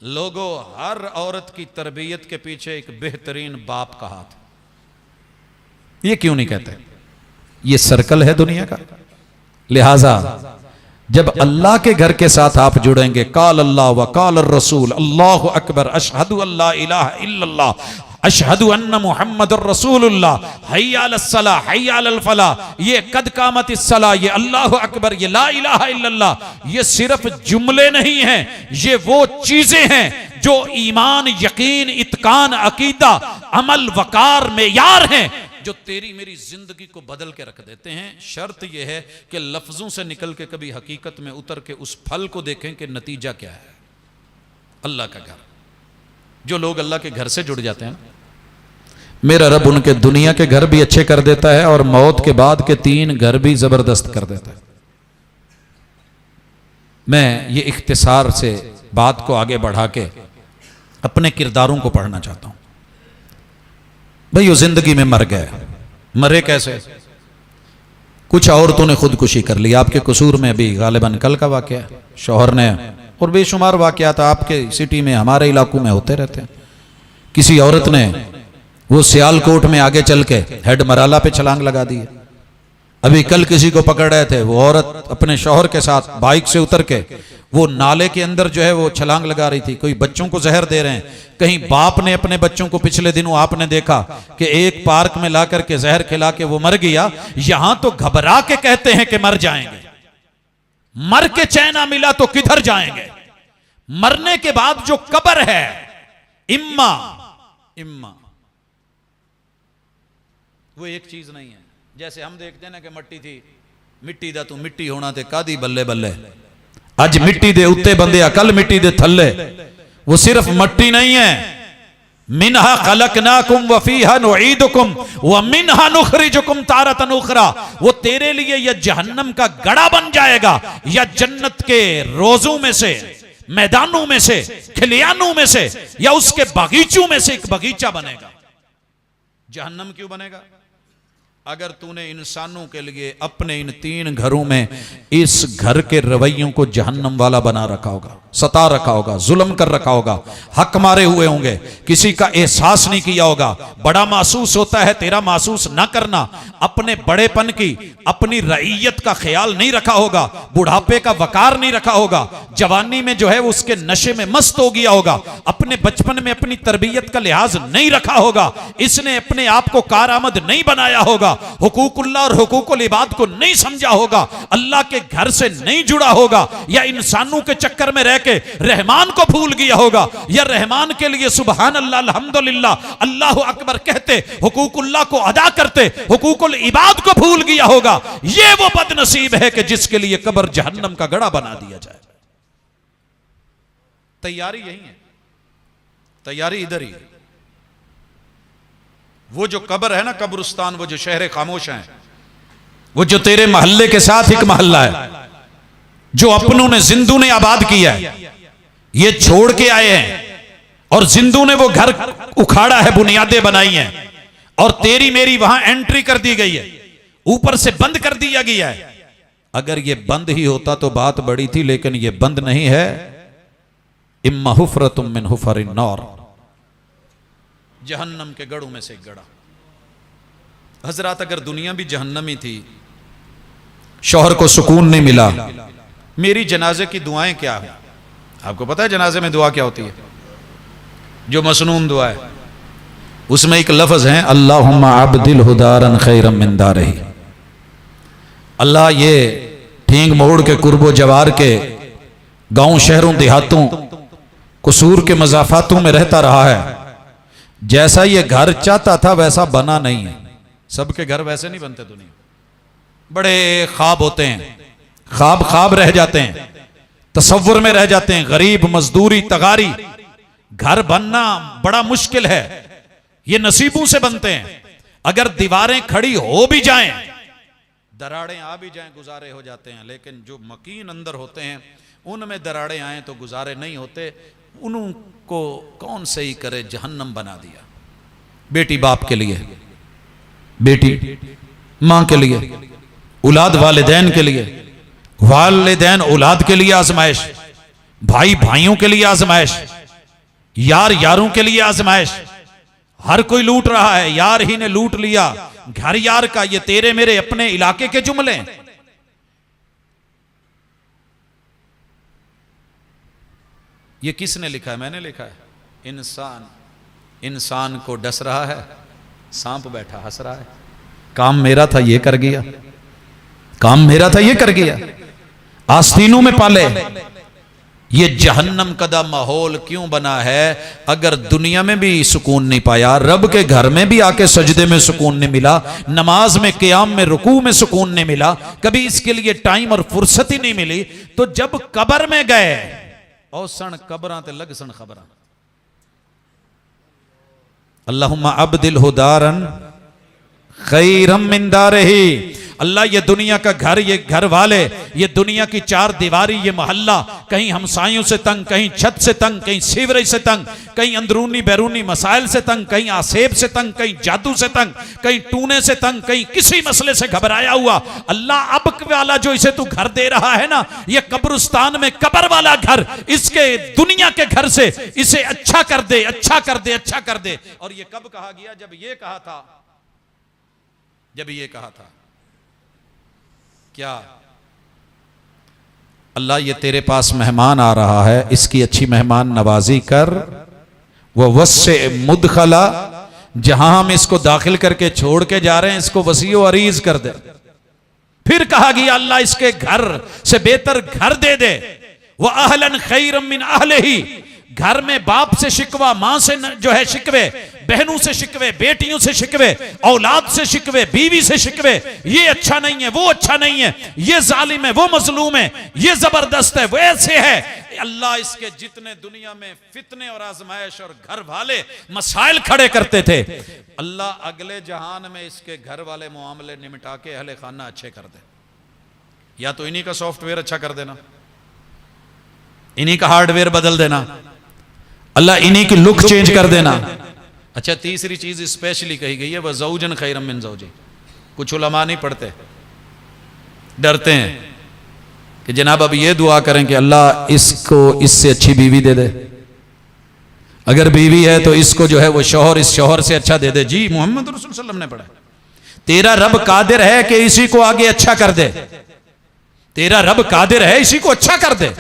A: लोगों, हर औरत की तरबियत के पीछे एक बेहतरीन बाप का हाथ है। ये क्यों नहीं कहते? ये सर्कल है दुनिया का। लिहाजा जब अल्लाह के घर के साथ आप जुड़ेंगे, काल अल्लाह व काल रसूल, अल्लाहु अकबर, अशहदु अल्ला इलाहा इल्लल्लाह, अशहदु अन्ना मुहम्मद रसूलुल्लाह, हय्या अलस सलाह, हय्या अलल फलाह, ये कद कामतिस सलाह, ये अल्लाहु अकबर, ये ला इलाहा इल्लल्लाह, ये सिर्फ जुमले नहीं हैं, ये वो चीजें हैं जो ईमान, यकीन, इत्कान, अकीदा, अमल, वकार, मेयार हैं, जो तेरी मेरी जिंदगी को बदल के रख देते हैं। शर्त यह है कि लफ्जों से निकल के कभी हकीकत में उतर के उस फल को देखें कि नतीजा क्या है। अल्लाह का घर, जो लोग अल्लाह के घर से जुड़ जाते हैं, मेरा रब उनके दुनिया के घर भी अच्छे कर देता है और मौत के बाद के 3 घर भी जबरदस्त कर देता है। मैं ये इख्तिसार से बात को आगे बढ़ा के अपने किरदारों को पढ़ना चाहता हूं। भाई वो जिंदगी में मर गए, मरे कैसे? कुछ औरतों ने खुदकुशी कर ली, आपके कसूर में भी गालिबन कल का वाकया, शौहर ने, और बेशुमार वाकयात आपके सिटी में, हमारे इलाकों में होते रहते हैं। किसी औरत ने वो सियालकोट में आगे चल के हेड मराला पे छलांग लगा दी। अभी कल किसी को पकड़ रहे थे, वो औरत अपने शौहर के साथ बाइक से उतर के वो नाले के अंदर जो है वो छलांग लगा रही थी। कोई बच्चों को जहर दे रहे हैं, कहीं बाप ने अपने बच्चों को, पिछले दिनों आपने देखा कि एक पार्क में ला करके जहर खिला के वो मर गया। यहां तो घबरा के कहते हैं कि मर जाएंगे, मर के चैन मिला तो किधर जाएंगे। मरने के बाद जो कब्र है, इम्मा इम्मा, वो एक चीज नहीं है। जैसे हम देखते हैं ना कि मट्टी थी, मिट्टी दा तू मिट्टी होना ते कादी बल्ले बल्ले, अज मिट्टी दे उत्ते बंदे कल मिट्टी दे थल्ले। वो सिर्फ मट्टी नहीं है, मिनहा खलकनाकुम व फीहा नुईदुकुम व मिनहा नुखरिजुकुम तारतन उखरा। वो तेरे लिए या जहन्नम का गड़ा बन जाएगा या जन्नत के रोजों में से, मैदानों में से, खलियानों में से, या उसके बगीचों में से एक बगीचा बनेगा। जहन्नम क्यों बनेगा? अगर तूने इंसानों के लिए अपने इन 3 घरों में इस घर के रवैयों को जहन्नम वाला बना रखा होगा, सता रखा होगा, जुल्म कर रखा होगा, हक मारे हुए होंगे, किसी का एहसास नहीं किया होगा, बड़ा महसूस होता है तेरा महसूस ना करना, अपने बड़ेपन की, अपनी रईयत का ख्याल नहीं रखा होगा, बुढ़ापे का वकार नहीं रखा होगा, जवानी में जो है उसके नशे में मस्त हो गया होगा, अपने बचपन में अपनी तरबियत का लिहाज नहीं रखा होगा, इसने अपने आप को कारआमद नहीं बनाया होगा, हुकूकुल्लाह और हुकूकुल इबाद को नहीं समझा होगा, अल्लाह के घर से नहीं जुड़ा होगा, या इंसानों के चक्कर में रह के रहमान को भूल गया होगा, या रहमान के लिए सुबहान अल्लाह, अल्हम्दुलिल्लाह, अल्लाह अकबर कहते हुकूकुल्लाह को अदा करते हुकूकुल इबाद को भूल गया होगा। ये वो बदनसीब है कि जिसके लिए कब्र जहन्नम का गड़ा बना दिया जाए। तैयारी यही है, तैयारी इधर ही। वो जो कब्र है ना, कब्रिस्तान, वो जो शहर खामोश है, वो जो तेरे मोहल्ले के साथ एक मोहल्ला है, जो अपनों ने, जिंदू ने आबाद किया है, ये छोड़ के आए हैं और जिंदू ने वो घर उखाड़ा है, बुनियादें बनाई हैं, और तेरी मेरी वहां एंट्री कर दी गई है, ऊपर से बंद कर दिया गया है, अगर ये बंद ही होता तो बात बड़ी थी, लेकिन ये बंद नहीं है। इम्मा हुफरतुम मिन हुफरिन नार, जहन्नम के गढ़ों में से एक गड़ा। हजरत अगर दुनिया भी जहन्नमी थी, शौहर को सुकून नहीं मिला, मेरी जनाजे की दुआएं क्या है? आपको पता है जनाजे में दुआ क्या होती है? जो मसनून दुआ है, उसमें एक लफ्ज है अल्लाहुम्मा अब्दिल हुदारन खैरम मिन दारिही। अल्लाह ये ठींग मोड़ के कुर्बो जवार के गांव शहरों देहातों कसूर के मजाफातों में रहता रहा है, जैसा ये घर चाहता था वैसा बना नहीं है। सबके घर वैसे नहीं बनते दुनिया, बड़े ख्वाब होते हैं, ख्वाब ख्वाब रह जाते हैं, तसव्वुर में रह जाते हैं, गरीब मजदूरी तगारी। घर बनना बड़ा मुश्किल है, ये नसीबों से बनते हैं। अगर दीवारें खड़ी हो भी जाएं, दराड़ें आ भी जाएं, गुजारे हो जाते हैं। लेकिन जो मकीन अंदर होते हैं उनमें दराड़ें आए तो गुजारे नहीं होते। उनको कौन सही करे, जहन्नम बना दिया। बेटी बाप के लिए, बेटी मां के लिए, औलाद वालिदैन के लिए, वालिदैन औलाद के लिए आजमाइश, भाई भाइयों के लिए आजमाइश, यार यारों के लिए आजमाइश। हर कोई लूट रहा है, यार ही ने लूट लिया घर यार का। ये तेरे मेरे अपने इलाके के जुमले। ये किसने लिखा है? मैंने लिखा है। इंसान इंसान को डस रहा है, सांप बैठा हंस रहा है। काम मेरा था ये कर गया, काम मेरा था ये कर गया, आस्तीनों में पाले। ये जहन्नम कदा माहौल क्यों बना है? अगर दुनिया में भी सुकून नहीं पाया, रब के घर में भी आके सजदे में सुकून नहीं मिला, नमाज में क़याम में रुकू में सुकून नहीं मिला, कभी इसके लिए टाइम और फुर्सत ही नहीं मिली, तो जब कब्र में गए और सन कब्रां ते लग सन खबरां। अल्लाहुम्मा अब्दिल हुदारन खैरम मिन दारिही। अल्लाह ये दुनिया का घर, ये घर वाले, ये दुनिया की चार दीवारी, ये मोहल्ला, कहीं हमसायों से तंग, कहीं छत से तंग, कहीं सीवरेज से तंग, कहीं अंदरूनी बैरूनी मसाइल से तंग, कहीं आसेब से तंग, कहीं जादू से तंग, कहीं टूने से तंग, कहीं किसी मसले से घबराया हुआ। अल्लाह अब वाला जो इसे तू घर दे रहा है ना, ये कब्रिस्तान में कब्र वाला घर, इसके दुनिया के घर से इसे अच्छा कर दे, अच्छा कर दे, अच्छा कर दे। और ये कब कहा गया? जब ये कहा था, जब ये कहा था क्या? अल्लाह ये तेरे पास मेहमान आ रहा है, इसकी अच्छी मेहमान नवाजी कर। वह वस्से मुदखला, जहां हम इसको दाखिल करके छोड़ के जा रहे हैं, इसको वसीओ अरीज कर दे। फिर कहा गया अल्लाह इसके घर से बेहतर घर दे दे। वह अहलन खैरम मिन अहलिही। घर में बाप से शिकवा, मां से जो है शिकवे, बहनों से शिकवे, बेटियों से शिकवे, औलाद से शिकवे, बीवी से शिकवे। ये अच्छा नहीं है, वो अच्छा नहीं है, ये जालिम है, वो मजलूम है, ये जबरदस्त है, वो ऐसे है। अल्लाह इसके जितने दुनिया में फितने और आजमाइश और घर वाले मसाइल खड़े करते थे, अल्लाह अगले जहान में इसके घर वाले मामले निमटा के अहले खाना अच्छे कर दे। या तो इन्हीं का सॉफ्टवेयर अच्छा कर देना, इन्हीं का हार्डवेयर बदल देना, अल्लाह इन्हीं की लुक चेंज कर देना। अच्छा, तीसरी चीज स्पेशली कही गई है, वह ज़ौजन खैरम मिन ज़ौजी। कुछ उलमा नहीं पढ़ते, डरते हैं कि जनाब अब ये दुआ करें कि अल्लाह इसको इससे अच्छी बीवी दे दे, अगर बीवी है तो इसको जो है वो शौहर इस शौहर से अच्छा दे दे। जी मोहम्मद रसूल सल्लल्लाहु अलैहि वसल्लम ने पढ़ा, तेरा रब कादिर है कि इसी को आगे अच्छा कर दे, तेरा रब कादिर है इसी को अच्छा कर दे,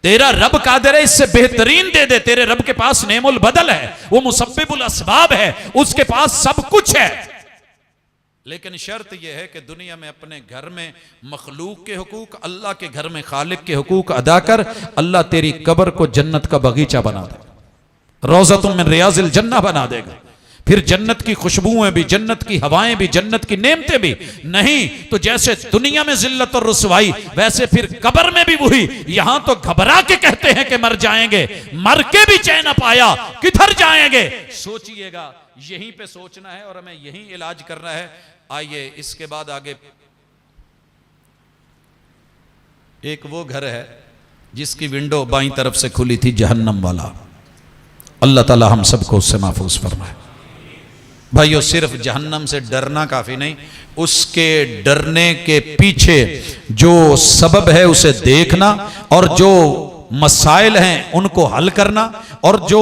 A: तेरा रब कादिर है इससे बेहतरीन दे दे। तेरे रब के पास नेमुल बदल है, वो मुसब्बिबुल असबाब है, उसके पास सब कुछ है। लेकिन शर्त यह है कि दुनिया में अपने घर में मखलूक के हुकूक, अल्लाह के घर में खालिक के हुकूक अदा कर। अल्लाह तेरी कब्र को जन्नत का बगीचा बना दे, रोज़तुम मिन रियाज़िल जन्नह बना देगा। फिर जन्नत की खुशबुएं भी, जन्नत की हवाएं भी, जन्नत की नेमतें भी। नहीं तो जैसे दुनिया में जिल्लत और रुसवाई, वैसे फिर कब्र में भी वही। यहां तो घबरा के कहते हैं कि मर जाएंगे, मर के भी चैन न पाया, किधर जाएंगे? सोचिएगा, यहीं पे सोचना है और हमें यहीं इलाज करना है। आइए इसके बाद आगे एक वो घर है जिसकी विंडो बाईं तरफ से खुली थी, जहन्नम वाला। अल्लाह ताला हम सबको उससे महफूज फरमाए। भाइयों सिर्फ जहन्नम से डरना काफी नहीं, उसके डरने के पीछे जो सबब है उसे देखना, और जो मसाइल हैं उनको हल करना, और जो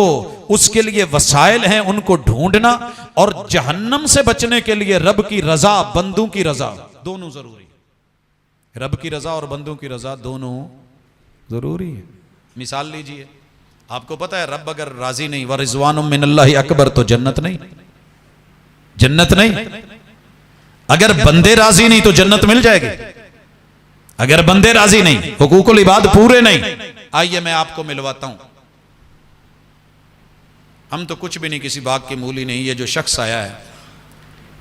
A: उसके लिए वसाइल हैं उनको ढूंढना, और जहन्नम से बचने के लिए रब की रजा, बंदों की रजा दोनों जरूरी है। रब की रजा और बंदों की रजा दोनों जरूरी है। मिसाल लीजिए, आपको पता है रब अगर राजी नहीं, व रिजवानुम मिनल्लाहि अकबर, तो जन्नत नहीं, जन्नत नहीं। अगर बंदे राजी नहीं तो जन्नत मिल जाएगी। अगर बंदे राजी नहीं, हुकूकुल इबाद पूरे नहीं, आइए मैं आपको मिलवाता हूं। हम तो कुछ भी नहीं, किसी बाग की मूली नहीं। ये जो शख्स आया है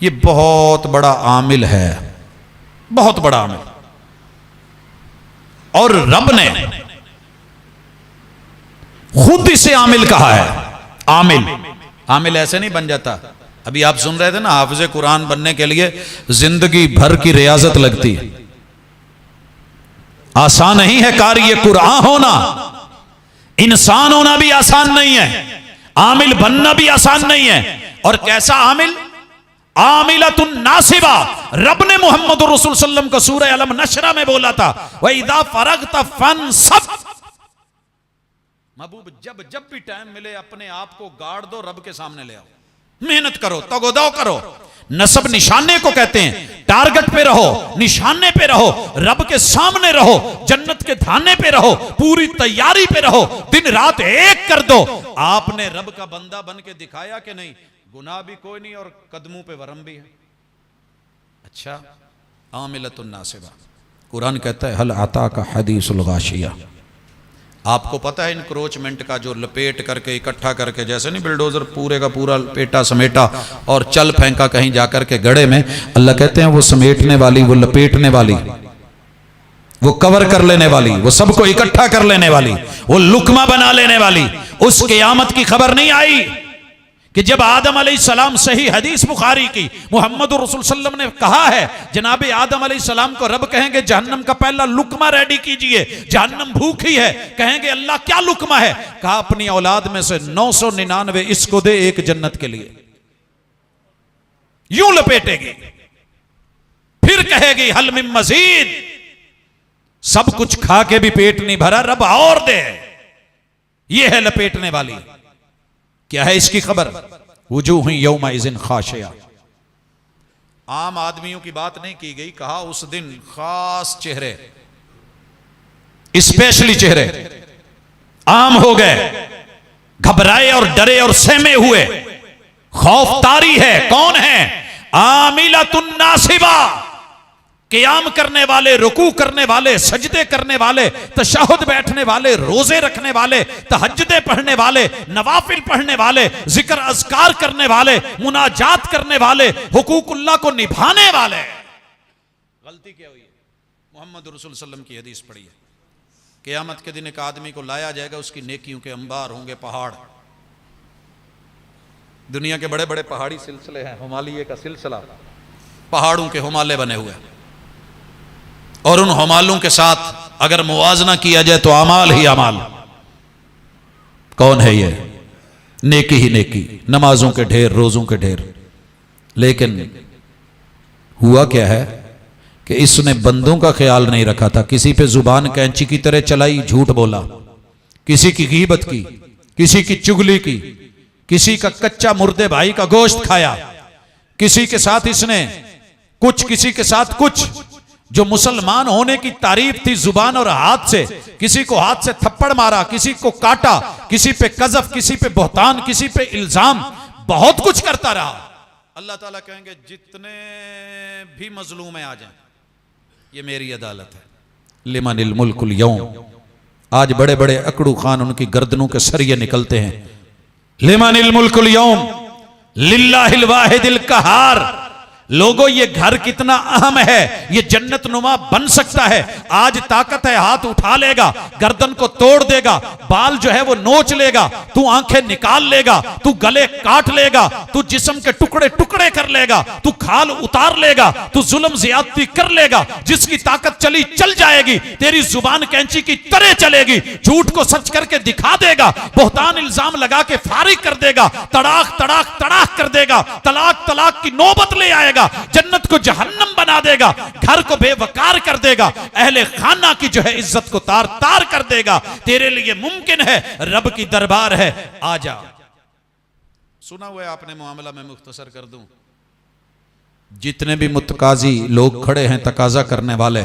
A: ये बहुत बड़ा आमिल है, बहुत बड़ा आमिल, और रब ने खुद इसे आमिल कहा है। आमिल, आमिल ऐसे नहीं बन जाता। अभी आप सुन रहे थे ना, हाफिज़े कुरान बनने के लिए जिंदगी भर की रियाजत लगती है। आसान नहीं है कारी ये कुरान होना, इंसान होना भी आसान नहीं है, आमिल बनना भी आसान नहीं है। और कैसा आमिल? आमिलतुन नासिबा। रब ने मोहम्मद रसूल सल्लम को सूरह अलम नशरा में बोला था, व इदा फरगत फनसब। महबूब जब जब भी टाइम मिले अपने आप को गाड़ दो, रब के सामने ले आओ, मेहनत करो, तगोदाव करो। नसब निशाने को कहते हैं, टारगेट पे रहो, निशाने पे रहो, रब के सामने रहो, जन्नत के धाने पे रहो, पूरी तैयारी पे रहो, दिन रात एक कर दो। आपने रब का बंदा बन के दिखाया कि नहीं? गुनाह भी कोई नहीं और कदमों पे वरम भी है। अच्छा, आमिलतुन नासिबा। कुरान कहता है हल आता का हदीसुल गाशिया। आपको पता है इंक्रोचमेंट का, जो लपेट करके इकट्ठा करके, जैसे नहीं बिल्डोजर पूरे का पूरा लपेटा समेटा और चल फेंका कहीं जाकर के गड्ढे में। अल्लाह कहते हैं वो समेटने वाली, वो लपेटने वाली, वो कवर कर लेने वाली, वो सबको इकट्ठा कर लेने वाली, वो लुकमा बना लेने वाली, उस क़यामत की खबर नहीं आई कि जब आदम अलैहिस्सलाम, सही हदीस बुखारी की, मोहम्मद रसूल सल्लम ने कहा है, जनाब आदम अलैहिस्सलाम को रब कहेंगे जहन्नम का पहला लुकमा रेडी कीजिए, जहन्नम भूखी है। कहेंगे अल्लाह क्या लुकमा है? कहा अपनी औलाद में से 999 इसको दे, एक जन्नत के लिए। यूं लपेटेगी, फिर कहेगी हल मिन मजीद। सब कुछ खा के भी पेट नहीं भरा, रब और दे। यह है लपेटने वाली। क्या है इसकी खबर? वुजूह यौमइज़िन खाशिया। आम आदमियों की बात नहीं की गई, कहा उस दिन खास चेहरे, स्पेशली चेहरे आम हो गए, घबराए और डरे और सहमे हुए, खौफतारी है। कौन है? आमिलतुन नासिबा। क़याम करने वाले, रुकू करने वाले, सजदे करने वाले, तशहुद बैठने वाले, रोजे रखने वाले, तहज्जुदे पढ़ने वाले, नवाफिल पढ़ने वाले, जिक्र अज़कार करने वाले, मुनाजात करने वाले, हुकूकुल्लाह को निभाने वाले। गलती क्या हुई है? मोहम्मद रसूल सल्लम की हदीस पढ़ी है, क़यामत के दिन एक आदमी को लाया जाएगा, उसकी नेकियों के अंबार होंगे, पहाड़। दुनिया के बड़े बड़े पहाड़ी सिलसिले हैं, हिमालय का सिलसिला, पहाड़ों के हिमालय बने हुए, और उन हमालों के साथ अगर मुवाजना किया जाए तो अमाल ही अमाल। कौन है ये? नेकी ही नेकी, नमाजों के ढेर, रोजों के ढेर। लेकिन हुआ क्या है कि इसने बंदों का ख्याल नहीं रखा था। किसी पे जुबान कैंची की तरह चलाई, झूठ बोला, किसी की गीबत की, किसी की चुगली की, किसी का कच्चा मुर्दे भाई का गोश्त खाया, किसी के साथ इसने कुछ, किसी के साथ कुछ। जो मुसलमान होने की तारीफ थी जुबान और हाथ से, किसी को हाथ से थप्पड़ मारा, किसी को काटा, किसी पे कज़फ, किसी पे बोहतान, किसी पे इल्जाम, बहुत कुछ करता रहा। अल्लाह ताला कहेंगे जितने भी मजलूम आ जाएं, ये मेरी अदालत है। लिमनिल मुल्कुल यौम। आज बड़े बड़े अकड़ू खान, उनकी गर्दनों के सरिये निकलते हैं। लिमनिल मुल्कुल यौम लिल्लाहिल वाहिदिल कहार। लोगों ये घर कितना अहम है, ये जन्नत नुमा बन सकता है। आज ताकत है, हाथ उठा लेगा, गर्दन को तोड़ देगा, बाल जो है वो नोच लेगा, तू आंखें निकाल लेगा, तू गले काट लेगा, तू जिस्म के टुकड़े टुकड़े कर लेगा, तू खाल उतार लेगा, तू जुल्म ज्यादती कर लेगा। जिसकी ताकत चली चल जाएगी, तेरी जुबान कैंची की तरह चलेगी, झूठ को सच करके दिखा देगा, बोहतान इल्जाम लगा के फारिग कर देगा, तड़ाक तड़ाक तड़ाक कर देगा, तलाक तलाक की नौबत ले आएगा, जन्नत को जहन्नम बना देगा, घर को बेवकार कर देगा, अहले खाना की जो है इज्जत को तार तार कर देगा। तेरे लिए मुमकिन है, रब की दरबार है, आजा। सुना हुआ है आपने, मामला में मुख्तसर कर दूं। जितने भी मुतकाजी लोग खड़े हैं, तकाजा करने वाले,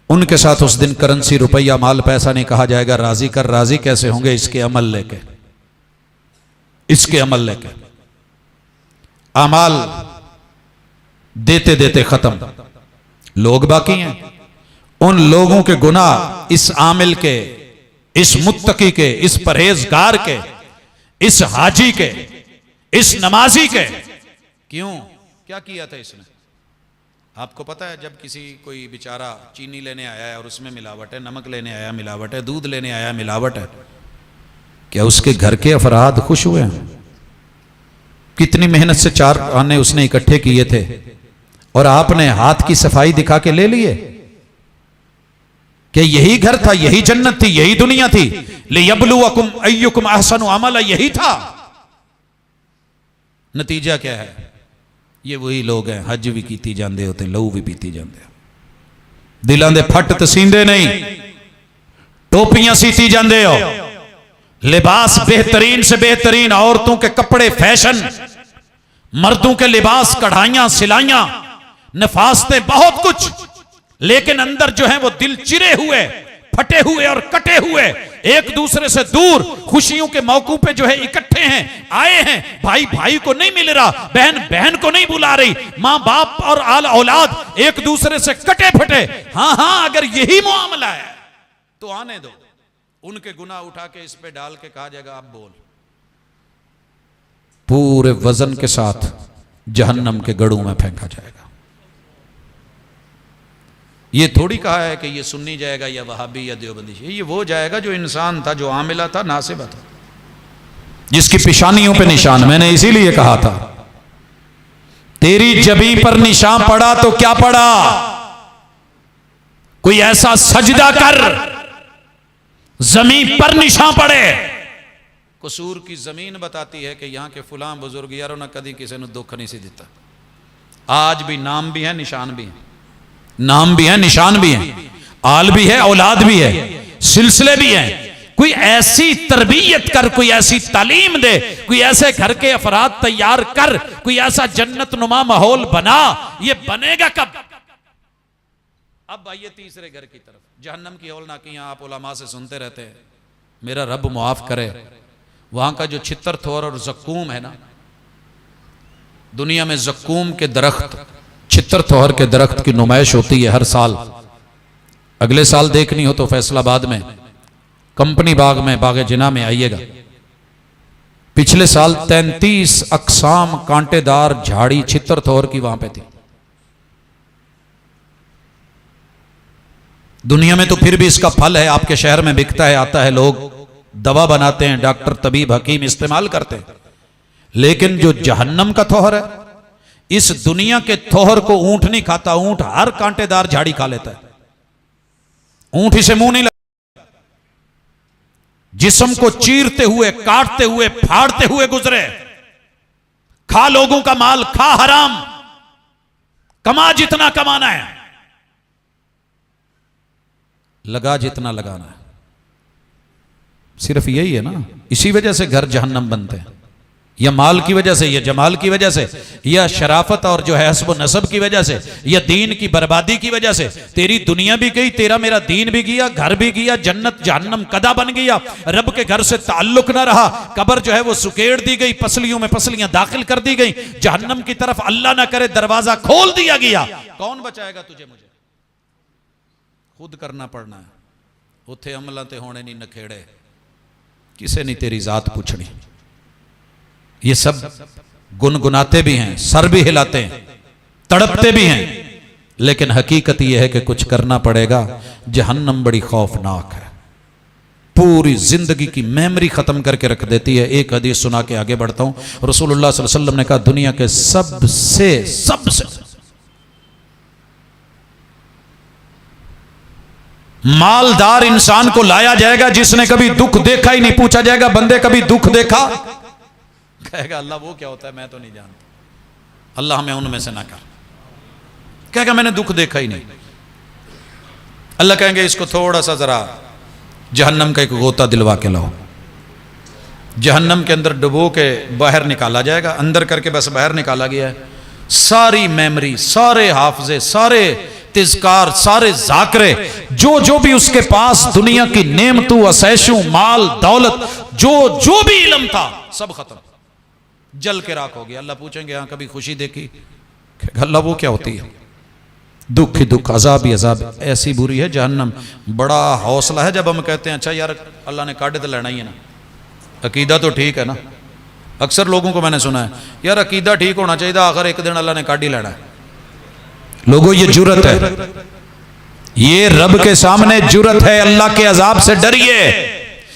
A: उनके साथ उस दिन करेंसी रुपया माल पैसा नहीं कहा जाएगा। राजी कर, राजी कैसे होंगे? इसके अमल लेके, इसके अमल लेके। अमाल देते देते खत्म, लोग बाकी हैं। उन लोगों के गुनाह इस आमिल के, इस मुत्तकी के, इस परहेजगार के, इस हाजी के, इस नमाजी के। क्यों? क्या किया था इसने? आपको पता है, जब किसी कोई बेचारा चीनी लेने आया है और उसमें मिलावट है, नमक लेने आया मिलावट है, दूध लेने आया मिलावट है, क्या उसके घर के अफराद खुश हुए हैं? कितनी मेहनत से 4 आने उसने इकट्ठे किए थे और आपने हाथ की सफाई दिखा के ले लिए। क्या यही घर था, यही जन्नत थी, यही दुनिया थी? लियब्लुवकुम अय्युकुम अहसनु अमला, यही था। नतीजा क्या है? ये वही लोग हैं, हज भी कीती जाते होते, लहू भी पीती जाते, दिलों के फट तसींदे नहीं, टोपियां सीती जाते हो, लिबास बेहतरीन से बेहतरीन, औरतों के कपड़े फैशन, मर्दों के लिबास, कढ़ाइयां सिलाइयां, नफासते, बहुत कुछ, लेकिन अंदर जो है वो दिल चिरे हुए, फटे हुए और कटे हुए, एक दूसरे से दूर। खुशियों के मौकों पे जो है इकट्ठे हैं, आए हैं, भाई भाई को नहीं मिल रहा, बहन बहन को नहीं बुला रही, मां बाप और आल औलाद एक दूसरे से कटे फटे। हां हां, अगर यही मामला है तो आने दो, उनके गुनाह उठा के इस पे डाल के कहा जाएगा आप बोल, पूरे वजन के साथ जहन्नम के गड़ों में फेंका जाएगा। ये थोड़ी कहा है कि ये सुन्नी जाएगा या वहाबी या देवबंदी, ये वो जाएगा जो इंसान था, जो आमिला था, नासिबा था, जिसकी पेशानियों पे निशान। मैंने इसीलिए कहा था, तेरी जबी पर निशान पड़ा तो क्या पड़ा, कोई ऐसा सजदा कर जमीन पर निशान पड़े। कसूर की जमीन बताती है कि यहां के फुलां बुजुर्ग यारों ने कभी किसी ने दुख नहीं सी दिता। आज भी नाम भी है, निशान भी है, नाम भी है, निशान भी है, आल भी है, औलाद भी है, सिलसिले भी हैं। कोई ऐसी तरबियत कर, कोई ऐसी तालीम दे, कोई ऐसे घर के अफराद तैयार कर, कोई ऐसा जन्नत नुमा माहौल बना। ये बनेगा कब? अब आइए तीसरे घर की तरफ, जहन्नम की हौलनाकियां आप उलमा से सुनते रहते हैं, मेरा रब मुआफ करे। वहां का जो छितर थोर और जक्कूम है ना, दुनिया में जक्कूम के दरख्त, छितर थोर के दरख्त की नुमाइश होती है हर साल। अगले साल देखनी हो तो फैसलाबाद में कंपनी बाग में, बाग जिना में आइएगा। पिछले साल 33 अकसाम कांटेदार झाड़ी छितर थोर की वहां पे थी। दुनिया में तो फिर भी इसका फल है, आपके शहर में बिकता है, आता है, लोग दवा बनाते हैं, डॉक्टर तबीब हकीम इस्तेमाल करते हैं। लेकिन जो जहन्नम का थोहर है, इस दुनिया के थोहर को ऊंट नहीं खाता, ऊंट हर कांटेदार झाड़ी खा लेता है, ऊंट इसे मुंह नहीं लगता। जिस्म को चीरते हुए, काटते हुए, फाड़ते हुए गुजरे। खा लोगों का माल, खा हराम, कमा जितना कमाना है, लगा जितना लगाना है। सिर्फ यही है ना, इसी वजह से घर जहन्नम बनते हैं, या माल की वजह से, या जमाल की वजह से, या शराफत और जो है हस्ब नसब की वजह से, या दीन की बर्बादी की वजह से। तेरी दुनिया भी गई, तेरा मेरा दीन भी गया, घर भी गया, जन्नत जहन्नम कदा बन गया। रब के घर से ताल्लुक ना रहा, कब्र जो है वो सुकेड़ दी गई, पसलियों में पसलियां दाखिल कर दी गई, जहन्नम की तरफ अल्लाह ना करे दरवाजा खोल दिया गया। कौन बचाएगा तुझे मुझे? खुद करना पड़ना है। उथे अमलों ते होने नहीं नखेड़े, किसे नहीं तेरी जात पूछनी। ये सब गुनगुनाते भी हैं, सर भी हिलाते हैं, तड़पते भी हैं, लेकिन हकीकत यह है कि कुछ करना पड़ेगा। जहन्नम बड़ी खौफनाक है, पूरी जिंदगी की मेमोरी खत्म करके रख देती है। एक हदीस सुना के आगे बढ़ता हूं। रसूलुल्लाह सल्लल्लाहु अलैहि वसल्लम ने कहा, दुनिया के सबसे मालदार इंसान को लाया जाएगा जिसने कभी दुख देखा ही नहीं। पूछा जाएगा, बंदे कभी दुख देखा? कहेगा, अल्लाह वो क्या होता है मैं तो नहीं जानता, अल्लाह हमें उनमें से ना कर। कहेगा, मैंने दुख देखा ही नहीं। अल्लाह कहेंगे, इसको थोड़ा सा जरा जहन्नम का एक गोता दिलवा के लाओ। जहन्नम के अंदर डुबो के बाहर निकाला जाएगा। अंदर करके बस बाहर निकाला गया है, सारी मेमोरी, सारे हाफजे, सारे तिजकार, सारे जाकरे, जो भी उसके पास दुनिया की नेमतों, असैशों, माल दौलत, जो भी इल्म था, सब खत्म, जल के राख हो गया। अल्लाह पूछेंगे, हाँ कभी खुशी देखी? अल्लाह वो क्या होती है? दुख ही दुख, अजाब ही अजाब। ऐसी बुरी है जहन्नम। बड़ा हौसला है जब हम कहते हैं, अच्छा यार अल्लाह ने काटे तो लेना ही है ना, अकीदा तो ठीक है ना। अक्सर लोगों को मैंने सुना है, यार अकीदा ठीक होना चाहिए, आखिर एक दिन अल्लाह ने काट ही लेना है। लोगों ये जुर्रत है, ये रब के सामने जुर्रत है। अल्लाह के अजाब से डरिए।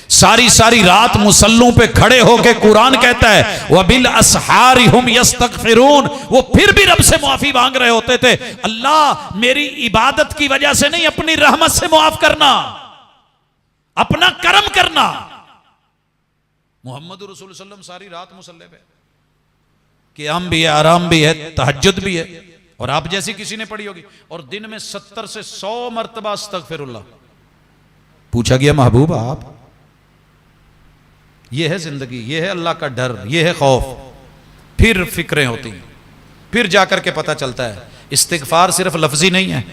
A: सारी रात मुसल्लों पे खड़े होके कुरान कहता है, वबिल असहारी हुम यस्तगफिरून, वो फिर भी रब से माफी मांग रहे होते थे। अल्लाह मेरी इबादत की वजह से नहीं, अपनी रहमत से माफ करना, अपना करम करना। मोहम्मद रसूल सल्लल्लाहु अलैहि वसल्लम सारी रात मुसल्ले पे, क़ियाम भी है, आराम भी है, तहज्जुद भी है, और आप जैसी किसी ने पढ़ी होगी। और दिन में 70 से 100 मरतबा अस्तगफिरुल्लाह। पूछा गया, महबूब आप, ये है जिंदगी, ये है अल्लाह का डर, ये है खौफ। फिर फिक्रें होती हैं, फिर जाकर के पता चलता है इस्तिगफार सिर्फ लफ्जी नहीं है।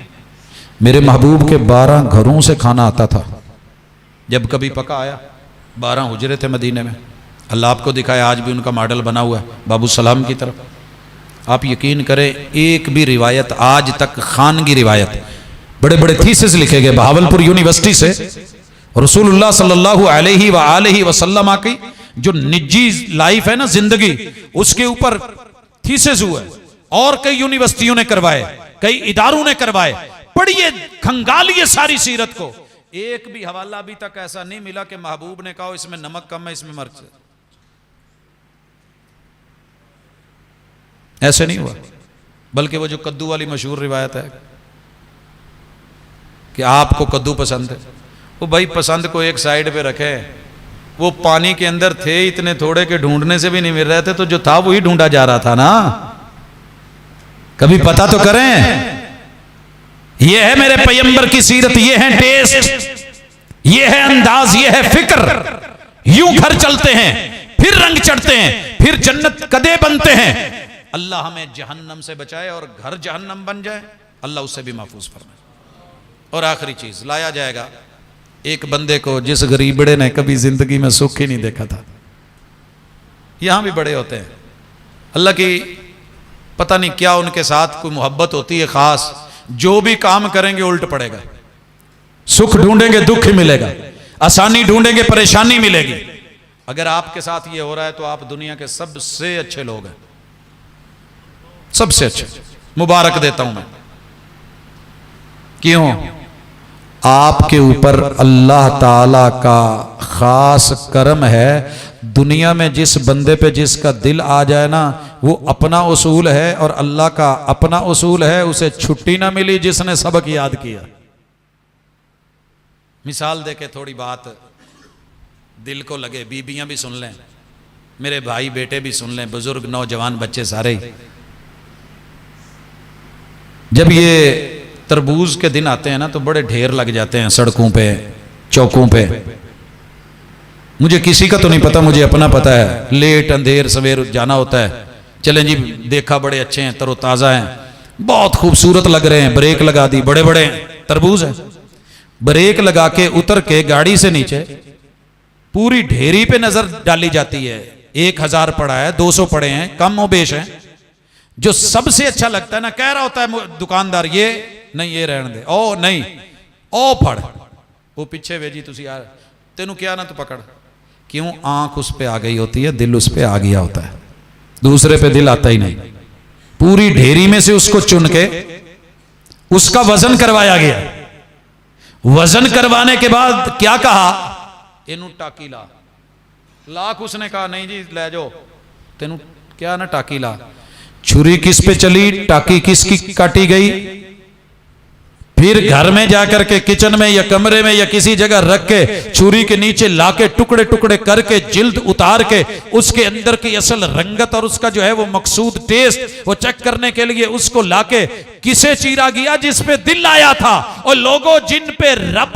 A: मेरे महबूब के 12 घरों से खाना आता था। जब कभी पका आया, 12 हुजरे थे मदीने में, अल्लाह आपको दिखाया, आज भी उनका मॉडल बना हुआ है बाबू सलाम की तरफ। आप यकीन करें, एक भी रिवायत आज तक, खानगी रिवायत, बड़े बड़े थीसिस लिखे गए बहावलपुर यूनिवर्सिटी से, रसूलुल्लाह सल्लल्लाहु अलैहि वसल्लम की जो निजी लाइफ है ना, जिंदगी, उसके ऊपर थीसिस हुआ है, और कई यूनिवर्सिटियों ने करवाए, कई इदारों ने करवाए। पढ़िए, खंगालिए सारी सीरत को। एक भी हवाला अभी तक ऐसा नहीं मिला कि महबूब ने कहा इसमें नमक कम है, इसमें मिर्च। ऐसे नहीं हुआ। बल्कि वो जो कद्दू वाली मशहूर रिवायत है कि आपको कद्दू पसंद है, वो भाई पसंद को एक साइड पे रखे, वो पानी के अंदर थे इतने थोड़े के ढूंढने से भी नहीं मिल रहे थे, तो जो था वही ढूंढा जा रहा था ना। कभी पता तो करें। ये है मेरे पैगंबर की सीरत, ये है टेस्ट, ये है अंदाज, ये है फिक्र। यूं घर चलते हैं, फिर रंग चढ़ते हैं, फिर जन्नत कदे बनते हैं। अल्लाह हमें जहन्नम से बचाए, और घर जहन्नम बन जाए अल्लाह उससे भी महफूज फरमाए। और आखिरी चीज, लाया जाएगा एक बंदे को जिस गरीबड़े ने कभी जिंदगी में सुख ही नहीं देखा था। यहां भी बड़े होते हैं, अल्लाह की पता नहीं क्या उनके साथ कोई मोहब्बत होती है खास, जो भी काम करेंगे उल्ट पड़ेगा। सुख ढूंढेंगे दुख ही मिलेगा, आसानी ढूंढेंगे परेशानी मिलेगी। अगर आपके साथ ये हो रहा है तो आप दुनिया के सबसे अच्छे लोग हैं, सबसे अच्छे। मुबारक देता हूं मैं। क्यों? आपके ऊपर अल्लाह ताला का खास करम है। दुनिया में जिस बंदे पे जिसका दिल आ जाए ना, वो अपना उसूल है और अल्लाह का अपना उसूल है, उसे छुट्टी ना मिली जिसने सबक याद किया। मिसाल देके थोड़ी बात दिल को लगे, बीबियां भी सुन लें, मेरे भाई बेटे भी सुन लें, बुजुर्ग नौजवान बच्चे सारे ही। जब ये तरबूज के दिन आते हैं ना, तो बड़े ढेर लग जाते हैं सड़कों पे, चौकों पे। मुझे किसी का तो नहीं पता, मुझे अपना पता है। लेट अंधेर सवेर जाना होता है। चलें जी, देखा बड़े अच्छे हैं, तरोताज़ा हैं, बहुत खूबसूरत लग रहे हैं, ब्रेक लगा दी, बड़े बड़े तरबूज हैं। ब्रेक लगा के उतर के गाड़ी से नीचे पूरी ढेरी पे नजर डाली जाती है। 1000 पड़ा है, 200 पड़े हैं, कम हो बेश हैं। जो सबसे अच्छा लगता है ना, कह रहा होता है दुकानदार, ये नहीं, ये रहने दे, ओ नहीं, ओ फड़, वो पीछे भेजी तुसी यार, तेनू क्या ना, तू पकड़। क्यों? आंख उस पे आ गई होती है, दिल उस पे आ गया होता है। दूसरे पे दिल आता ही नहीं। पूरी ढेरी में से उसको चुन के उसका वजन करवाया गया। वजन करवाने के बाद क्या कहा, इनू टाकी ला। लाख उसने कहा नहीं जी ले जाओ, तेनू क्या ना टाकी ला। छुरी किस पे चली, टाकी किसकी काटी गई। फिर घर में जाकर के किचन में या कमरे में या किसी जगह रख के छुरी के नीचे लाके टुकड़े टुकड़े करके जिल्द उतार के उसके अंदर की असल रंगत और उसका जो है वो मकसूद टेस्ट वो चेक करने के लिए उसको लाके किसे चीरा गया, जिस पे दिल आया था। और लोगों जिन पे रब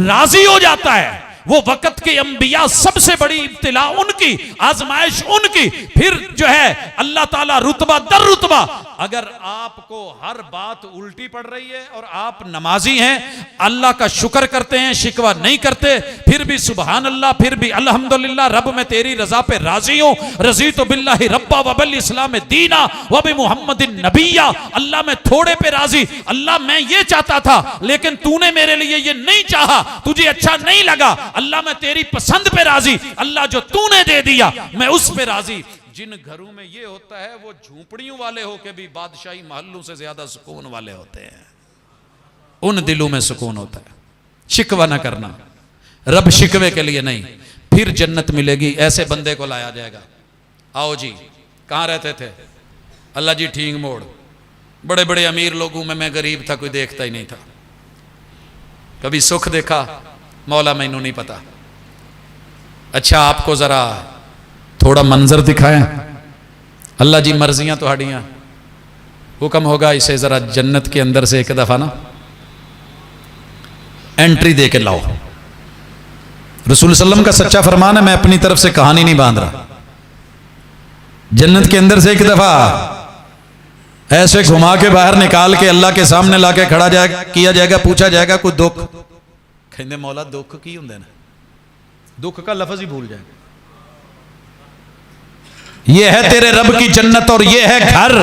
A: राजी हो जाता है वो वक्त के अंबिया, सबसे बड़ी इब्तिला उनकी, आजमाइश उनकी। फिर जो है अल्लाह ताला रुतबा दर रुतबा। अगर आपको हर बात उल्टी पड़ रही है और आप नमाजी हैं, अल्लाह का शुक्र करते हैं, शिकवा नहीं करते, फिर भी सुबहान अल्लाह, फिर भी अल्हम्दुलिल्लाह, रब मैं तेरी रजा पे राजी हूं, रजी तो बिल्लाहि रब्बा व बिल इस्लाम दीना व बि मुहम्मदिन नबिया। अल्लाह मैं थोड़े पे राजी, अल्लाह मैं ये चाहता था लेकिन तूने मेरे लिए ये नहीं चाहा, तुझे अच्छा नहीं लगा, अल्लाह मैं तेरी पसंद पे राजी, अल्लाह जो तूने दे दिया मैं उस पे राजी। जिन घरों में ये होता है वो झूंपड़ियों वाले होके भी बादशाही महलों से ज्यादा सुकून वाले होते हैं। उन दिलों में सुकून होता है। शिकवा ना करना, रब शिकवे के लिए नहीं। फिर जन्नत मिलेगी। ऐसे बंदे को लाया जाएगा, आओ जी कहां रहते थे, अल्लाह जी ठीक मोड़, बड़े बड़े अमीर लोगों में मैं गरीब था, कोई देखता ही नहीं था, कभी सुख देखा मौला मैनू नहीं पता। अच्छा आपको जरा थोड़ा मंजर दिखाएं, अल्लाह जी मर्जियां तुहाड़ियां, हुक्म होगा इसे जरा जन्नत के अंदर से एक दफा ना एंट्री दे के लाओ। रसूल सल्लम का सच्चा फरमान है, मैं अपनी तरफ से कहानी नहीं बांध रहा। जन्नत के अंदर से एक दफा ऐसे घुमा के बाहर निकाल के अल्लाह के सामने लाके खड़ा किया जाएगा, पूछा जाएगा कोई दुख, कहते मौला दुख की हुंदे ने, दुख का लफ्ज ही भूल जाएगा। ये है तेरे रब की जन्नत और ये है घर।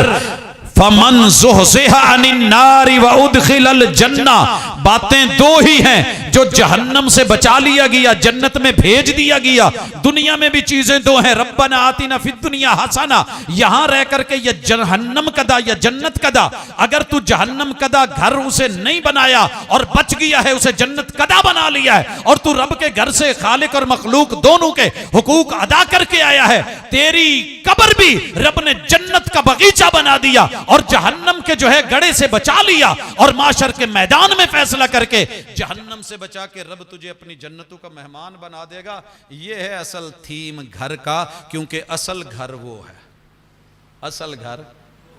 A: फमन ज़ुहज़िहा अनिन नारी व उदखिलल जन्ना। बातें दो ही हैं, जो जहन्नम से बचा लिया गया, जन्नत में भेज दिया गया। दुनिया में भी चीजें दो हैं, रब्बना आतिना फिद दुनिया हसना, यहां रह करके ये जहन्नम कदा या जन्नत कदा। अगर तू जहन्नम कदा घर उसे नहीं बनाया और बच गया है, उसे जन्नत कदा बना लिया है और तू रब के घर से खालिक और मखलूक दोनों के हुकूक अदा करके आया है, तेरी कब्र भी रब ने जन्नत का बगीचा बना दिया और जहन्नम के जो है गड़े से बचा लिया और माशर के मैदान में फैसला करके जहन्नम से बचा के रब तुझे अपनी जन्नतों का मेहमान बना देगा। ये है असल थीम घर का, क्योंकि असल घर वो है, असल घर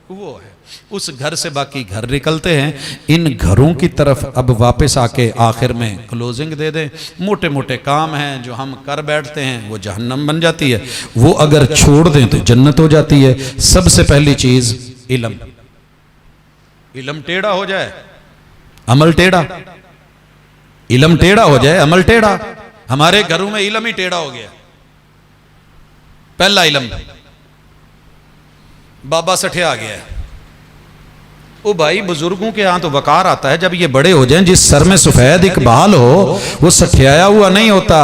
A: वो है। उस घर से बाकी घर निकलते हैं। इन घरों की तरफ अब वापस आके आखिर में क्लोजिंग दे दें। मोटे मोटे काम हैं जो हम कर बैठते हैं वो जहन्नम बन जाती है, वो अगर छोड़ दें तो जन्नत हो जाती है। सबसे पहली चीज इल्म, इल्म टेढ़ा हो जाए अमल टेढ़ा, इल्म टेढ़ा हो जाए अमल टेढ़ा। हमारे घरों में इल्म ही टेढ़ा हो गया। पहला इल्म बाबा सठे आ गया है। ओ भाई बुजुर्गों के यहां तो वकार आता है, जब ये बड़े हो जाएं, जिस सर में सफेद एक बाल हो वो सठियाया हुआ नहीं होता,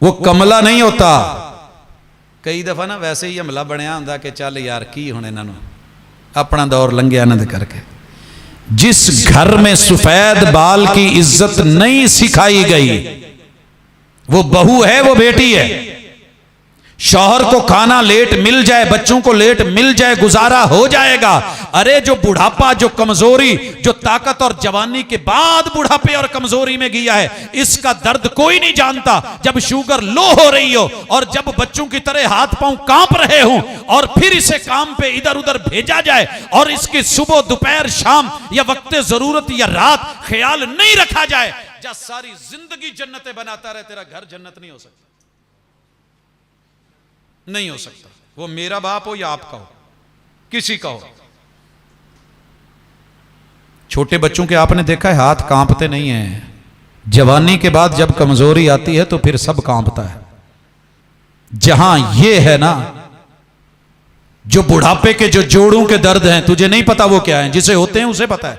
A: वो कमला नहीं होता। कई दफा ना वैसे ही हमला बनया होंदा कि चल यार की हुण इन्हां नूं अपना दौर लंघे आनंद करके। जिस घर में सफेद बाल की इज्जत नहीं सिखाई गई, वो बहू है वो बेटी है। शौहर को खाना लेट मिल जाए, बच्चों को लेट मिल जाए, गुजारा हो जाएगा। अरे जो बुढ़ापा, जो कमजोरी, जो ताकत और जवानी के बाद बुढ़ापे और कमजोरी में गया है, इसका दर्द कोई नहीं जानता। जब शुगर लो हो रही हो और जब बच्चों की तरह हाथ पांव कांप रहे हों और फिर इसे काम पे इधर उधर भेजा जाए और इसकी सुबह दोपहर शाम या वक्त जरूरत या रात ख्याल नहीं रखा जाए, जा सारी जिंदगी जन्नतें बनाता रहे, तेरा घर जन्नत नहीं हो सकता, नहीं हो सकता। वो मेरा बाप हो या आपका हो, किसी का हो। छोटे बच्चों के आपने देखा है हाथ कांपते नहीं हैं। जवानी के बाद जब कमजोरी आती है तो फिर सब कांपता है। जहां ये है ना, जो बुढ़ापे के जो जोड़ों के दर्द हैं, तुझे नहीं पता वो क्या है, जिसे होते हैं उसे पता है।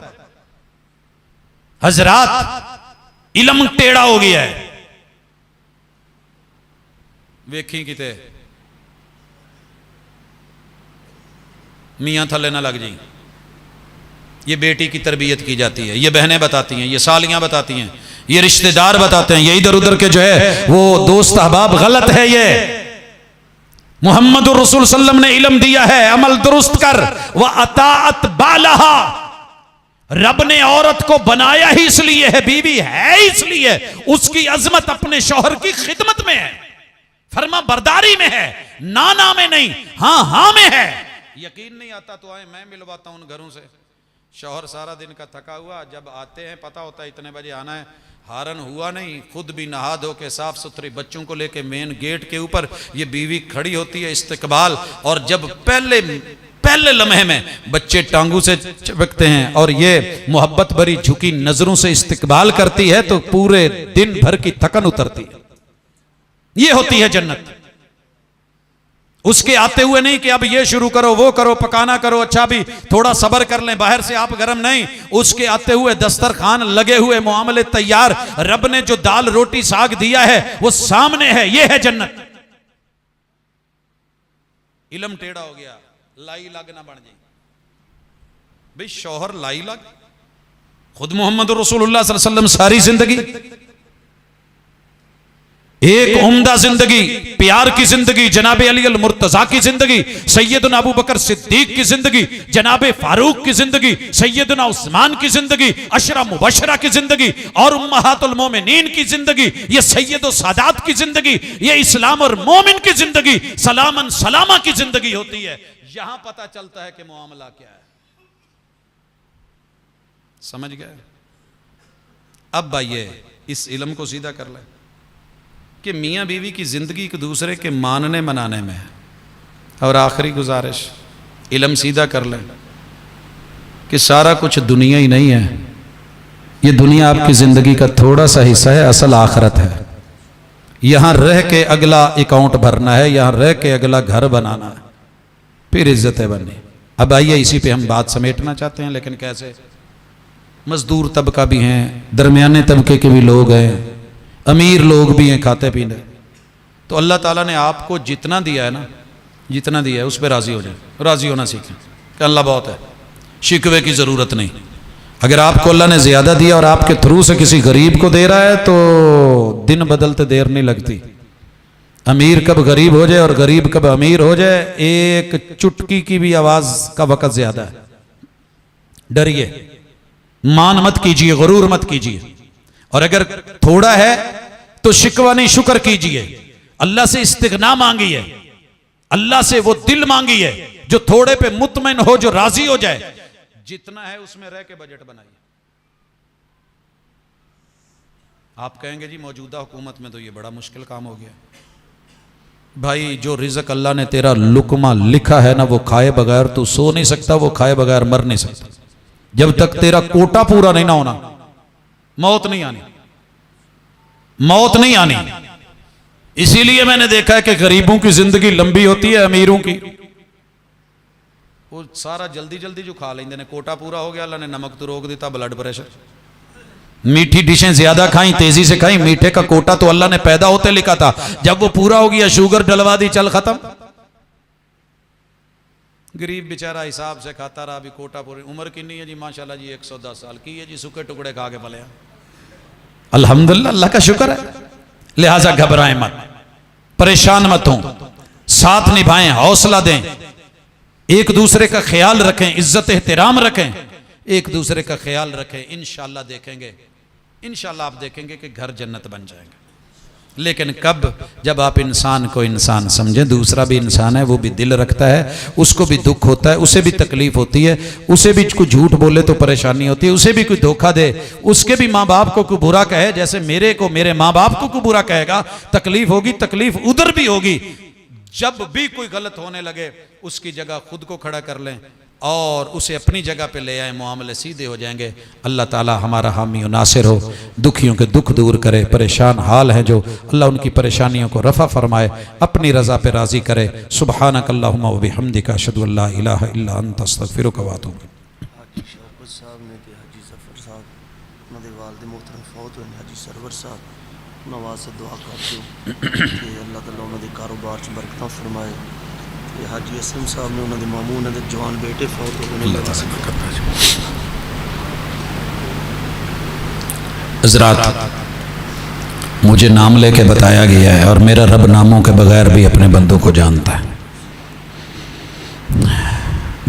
A: हजरात इल्म टेढ़ा हो गया है। वेखी किते मियाँ थले ना लग जाए। ये बेटी की तरबियत की जाती है, ये बहनें बताती हैं, ये सालियाँ बताती हैं, ये रिश्तेदार बताते हैं, ये इधर उधर के जो है वो दोस्त अहबाब। गलत है ये। मुहम्मदुर रसूल सल्लम ने इल्म दिया है, अमल दुरुस्त कर। व अताअत बालहा, रब ने औरत को बनाया ही इसलिए है, बीवी है इसलिए, उसकी अजमत अपने शौहर की खिदमत में है, फर्मा बरदारी में है, ना में नहीं, हाँ में है। यकीन नहीं आता तो आए, मैं मिलवाता हूं उन घरों से। शौहर सारा दिन का थका हुआ, जब आते हैं पता होता है इतने बजे आना है, हारन हुआ नहीं, खुद भी नहा धो के साफ सुथरी बच्चों को लेके मेन गेट के ऊपर ये बीवी खड़ी होती है इस्तकबाल। और जब पहले लम्हे में बच्चे टांगू से चिपकते हैं और ये मोहब्बत भरी झुकी नजरों से इस्तकबाल करती है तो पूरे दिन भर की थकन उतरती है। ये होती है जन्नत। उसके आते हुए नहीं कि अब ये शुरू करो, वो करो, पकाना करो, अच्छा भी थोड़ा सब्र कर लें, बाहर से आप गरम नहीं। उसके आते हुए दस्तरखान लगे हुए, मामले तैयार, रब ने जो दाल रोटी साग दिया है वो सामने है। ये है जन्नत। इलम टेढ़ा हो गया, लाई लग ना बन जाए भाई, शौहर लाई लग। खुद मोहम्मद रसूलुल्लाह सल्लल्लाहु अलैहि वसल्लम सारी जिंदगी एक उम्दा जिंदगी, प्यार की जिंदगी, जनाबे अली अल मुर्तजा की जिंदगी, सैयदना अबू बकर सिद्दीक की जिंदगी, जनाबे फारूक की जिंदगी, सैयदना उस्मान की जिंदगी, अशरा मुबशरा की जिंदगी और उम्महातुल मोमिनीन की जिंदगी, ये सैयदो सादात की जिंदगी, ये इस्लाम और मोमिन की जिंदगी, सलामन सलामा की जिंदगी होती है। यहां पता चलता है कि मामला क्या है। समझ गए? अब भाई इस इल्म को सीधा कर ले कि मियाँ बीवी की ज़िंदगी एक दूसरे के मानने मनाने में है। और आखिरी गुजारिश, इल्म सीधा कर लें कि सारा कुछ दुनिया ही नहीं है, ये दुनिया आपकी ज़िंदगी का थोड़ा सा हिस्सा है, असल आखिरत है। यहाँ रह के अगला अकाउंट भरना है, यहाँ रह के अगला घर बनाना है, फिर इज्जतें बननी। अब आइए इसी पे हम बात समेटना चाहते हैं, लेकिन कैसे? मजदूर तबका भी हैं, दरमियाने तबके के भी लोग हैं, अमीर लोग भी हैं, खाते पीने। तो अल्लाह ताला ने आपको जितना दिया है ना, जितना दिया है उस पर राज़ी हो जाए, राज़ी होना सीखें कि अल्लाह बहुत है, शिकवे की ज़रूरत नहीं। अगर आपको अल्लाह ने ज़्यादा दिया और आपके थ्रू से किसी गरीब को दे रहा है तो दिन बदलते देर नहीं लगती। अमीर कब गरीब हो जाए और गरीब कब अमीर हो जाए, एक चुटकी की भी आवाज़ का वक़्त ज़्यादा है। डरिए, मान मत कीजिए, गुरूर मत कीजिए। और अगर थोड़ा है तो शिकवा नहीं, शुक्र कीजिए, अल्लाह से इस्तिगना मांगिए, अल्लाह से वो दिल मांगिए जो थोड़े पे मुतमइन हो, जो राजी हो जाए। जितना है उसमें रह के बजट बनाइए। आप कहेंगे जी मौजूदा हुकूमत में तो ये बड़ा मुश्किल काम हो गया। भाई जो रिज़्क अल्लाह ने तेरा लुकमा लिखा है ना, वो खाए बगैर तू सो नहीं सकता, वो खाए बगैर मर नहीं सकता। जब तक तेरा कोटा पूरा नहीं ना होना, मौत नहीं आनी, मौत नहीं आनी। इसीलिए मैंने देखा है कि गरीबों की जिंदगी लंबी होती है, अमीरों की वो सारा जल्दी जल्दी जो खा लेंगे ने, कोटा पूरा हो गया, अल्लाह ने नमक तो रोक दिता, ब्लड प्रेशर। मीठी डिशें ज्यादा खाई, तेजी से खाई, मीठे का कोटा तो अल्लाह ने पैदा होते लिखा था, जब वो पूरा हो गया शुगर डलवा दी, चल खत्म। गरीब बेचारा हिसाब से खाता रहा, अभी कोटा पूरी। उम्र कितनी है जी? माशाल्लाह जी 110 साल की है जी, सूखे टुकड़े खा के पले। अल्हम्दुलिल्लाह, अल्लाह का शुक्र है। लिहाजा घबराएं मत, परेशान मत हो, साथ निभाएं, हौसला दें, एक दूसरे का ख्याल रखें, इज्जत एहतराम रखें, एक दूसरे का ख्याल रखें। इंशाअल्लाह देखेंगे, इंशाअल्लाह आप देखेंगे कि घर जन्नत बन जाएंगे। लेकिन कब? जब आप इंसान को इंसान समझें। दूसरा भी इंसान है, वो भी दिल रखता है, उसको भी दुख होता है, उसे भी तकलीफ होती है, उसे भी कोई झूठ बोले तो परेशानी होती है, उसे भी कोई धोखा दे, उसके भी माँ बाप को कोई बुरा कहे, जैसे मेरे को मेरे माँ बाप को कोई बुरा कहेगा, तकलीफ होगी, तकलीफ उधर भी होगी। जब भी कोई गलत होने लगे उसकी जगह खुद को खड़ा कर लें और उसे अपनी जगह पे ले आए, मामले सीधे हो जाएंगे। अल्लाह ताला हमारा हामी और नासिर हो, दुखियों के दुख दूर करे, परेशान हाल हैं जो, अल्लाह उनकी परेशानियों को रफ़ा फरमाए, अपनी रज़ा पे राज़ी करे। सुबहानक अल्लाहुम्मा व बिहम्दिका अशहदु अल्ला इलाहा इल्ला अंता अस्तगफिरुका व अतूबु इलैक।
B: शौकत साहब ने ते हाजी ज़फ़र साहब उन्हां दे वालिद मोहतरम फौत होए हाजी सरवर साहब, उन्हां वास्ते दुआ कर दिओ कि अल्लाह ताला उन्हां दे कारोबार च बरकतां फरमाए, ਤੇ ਹਾਜੀ ਅਸਲਮ ਸਾਹਿਬ ਨੇ ਉਹਨਾਂ ਦੇ ਮਾਮੂ ਉਹਨਾਂ ਦੇ ਜਵਾਨ ਬੇਟੇ ਫੌਤ ਹੋ ਗਏ ਨੇ।
A: अल्लाह ताला का करना चाहिए। हज़रात, मुझे नाम लेके बताया गया है और मेरा रब नामों के बगैर भी अपने बंदों को जानता है।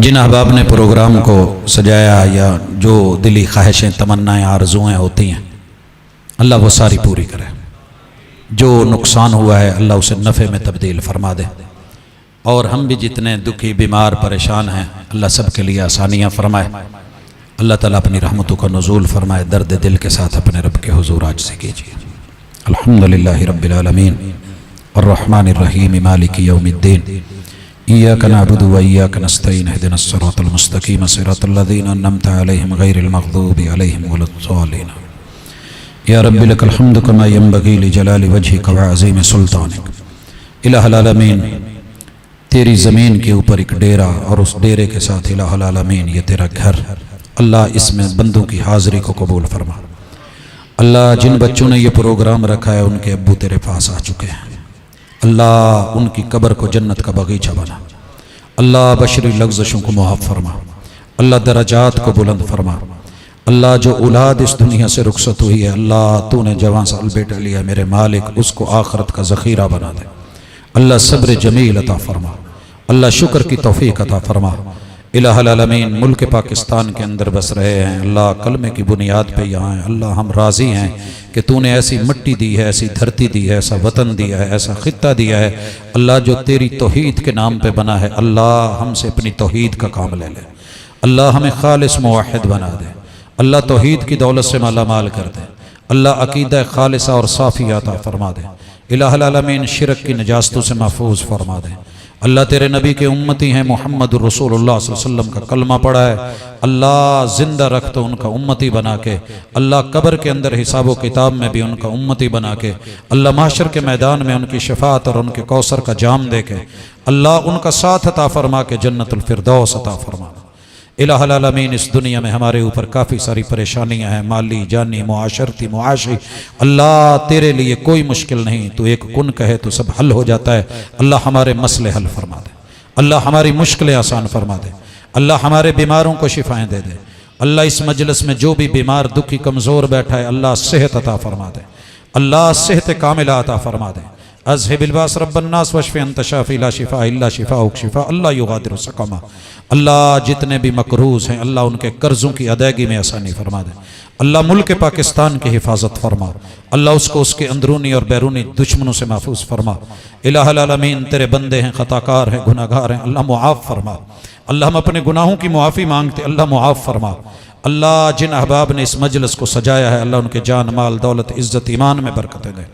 A: जिन अहबाब ने प्रोग्राम को सजाया या जो दिली ख्वाहिशें तमन्नाएं आरजुएं होती हैं, अल्लाह वो सारी पूरी करे। जो नुकसान हुआ है अल्लाह उसे नफ़े में तब्दील फरमा दे। और हम भी जितने दुखी बीमार परेशान हैं अल्लाह सब के लिए आसानियाँ फरमाए। अल्लाह ताला अपनी रहमतों का नुज़ूल फरमाए। दर्द दिल के साथ अपने रब के हुज़ूर आज से कीजिए। अल्हम्दुलिल्लाहि रब्बिल आलमीन अर्रहमानिर रहीम मालिकि यौमिद्दीन इय्याका नअबुदु व इय्याका नस्तईन इहदिनस सिरातल मुस्तकीम सिरातल लज़ीना अन्अमता अलैहिम गैरिल मग़दूबि अलैहिम वलद्दाल्लीन। या रब्बी लकल हम्दु कमा यंबग़ी लिजलालि वजहिका व अज़ीमि सुल्तानिक। इलाहुल आलमीन, तेरी ज़मीन के ऊपर एक डेरा और उस डेरे के साथ इलाहुल आलमीन ये तेरा घर, अल्लाह इसमें बंदों की हाज़िरी को कबूल फरमा। अल्लाह जिन बच्चों ने ये प्रोग्राम रखा है उनके अब्बू तेरे पास आ चुके हैं। अल्लाह उनकी कब्र को जन्नत का बगीचा बना। अल्लाह बशरी लफ्ज़शों को मुआफ़ फरमा। अल्लाह दराजात को बुलंद फरमा। अल्लाह जो औलाद इस दुनिया से रुखसत हुई है अल्लाह तूने जवान साल बेटा लिया, मेरे मालिक उसको आखरत का ज़ख़ीरा बना दे। अल्लाह सब्र जमील अता फरमा। अल्लाह शुक्र की तौफीक अता फरमा। इलाहुल आलमीन, मुल्क पाकिस्तान के अंदर बस रहे हैं अल्लाह, कलमे की बुनियाद पे यहाँ हैं अल्लाह। हम राज़ी हैं कि तूने ऐसी मिट्टी दी है, ऐसी धरती दी है, ऐसा वतन दिया है, ऐसा खित्ता दिया है अल्लाह जो तेरी तौहीद के नाम पे बना है। अल्लाह हमसे अपनी तौहीद का काम ले ले। अल्लाह हमें खालिस मुवाहिद बना दे। अल्लाह तौहीद की दौलत से माला माल कर दे। अल्लाह अकीदा खालिसा और साफ़ी अता फरमा दे। इलाहुल आलमीन, शिरक की नजास्तों से महफूज फरमा दे। अल्लाह तेरे नबी के उम्मती हैं, मोहम्मद रसूलुल्लाह सल्लल्लाहु अलैहि वसल्लम का कलमा पढ़ा है अल्लाह, जिंदा रख तो उनका उम्मती बना के। अल्लाह कब्र के अंदर हिसाब व किताब में भी उनका उम्मती बना के। अल्लाह महशर के मैदान में उनकी शफाअत और उनके कौसर का जाम दे के अल्लाह उनका साथ अता फरमा के जन्नतुल फिरदौस अता फरमा। इलाहुल आलमीन, इस दुनिया में हमारे ऊपर काफ़ी सारी परेशानियां हैं, माली जानी मुआशरती मुआशी। अल्लाह तेरे लिए कोई मुश्किल नहीं, तू एक कुन कहे तो सब हल हो जाता है। अल्लाह हमारे मसले हल फरमा दे। अल्लाह हमारी मुश्किलें आसान फरमा दे। अल्लाह हमारे बीमारों को शिफाएँ दे दे। अल्लाह इस मजलिस में जो भी बीमार दुखी कमज़ोर बैठा है अल्लाह सेहत अता फरमा दे। अल्लाह सेहत कामिला अता फरमा दे। अज़हिबिल बास रब्बन्नास वश्फ़ि अंत शाफ़ी ला शिफ़ा इल्ला शिफ़ाउक शिफ़ा अल्लाह युगादिरु सक़मा। अल्लाह जितने भी मकरूज़ हैं अल्लाह उनके कर्ज़ों की अदायगी में आसानी फरमा दे। अल्लाह मुल्क पाकिस्तान की हिफाजत फरमा। अल्लाह उसको उसके अंदरूनी और बैरूनी दुश्मनों से महफूज फरमा। इलाहुल आलमीन, तेरे बंदे हैं, ख़ताकार हैं, गुनाहगार हैं, अल्लाह मुआफ़ फरमा। अल्लाह हम अपने गुनाहों की मुआफ़ी मांगते, अल्लाह मुआफ़ फरमा। अल्लाह जिन अहबाब ने इस मजलिस को सजाया है अल्लाह उनके जान माल दौलत इज़्ज़त ईमान में बरकतें दे।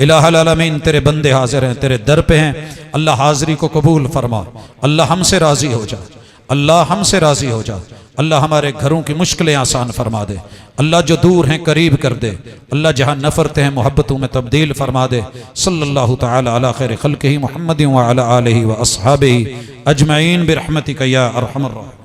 A: इलाहुल आलमीन, तेरे बंदे हाजिर हैं, तेरे दर पे हैं, अल्लाह हाज़िरी को कबूल फरमा। अल्लाह हमसे राज़ी हो जा। अल्लाह हमसे राज़ी हो जा। अल्लाह हमारे घरों की मुश्किलें आसान फरमा दे। अल्लाह जो दूर हैं करीब कर दे। अल्लाह जहाँ नफ़रतें हैं मोहब्बतों में तब्दील फरमा दे। सल्लल्लाहु तआला अला खैर खल्क़िही मुहम्मदिन व अला आलिही व अस्हाबिही अजमईन बिरहमतिका या अरहमर राहिमीन।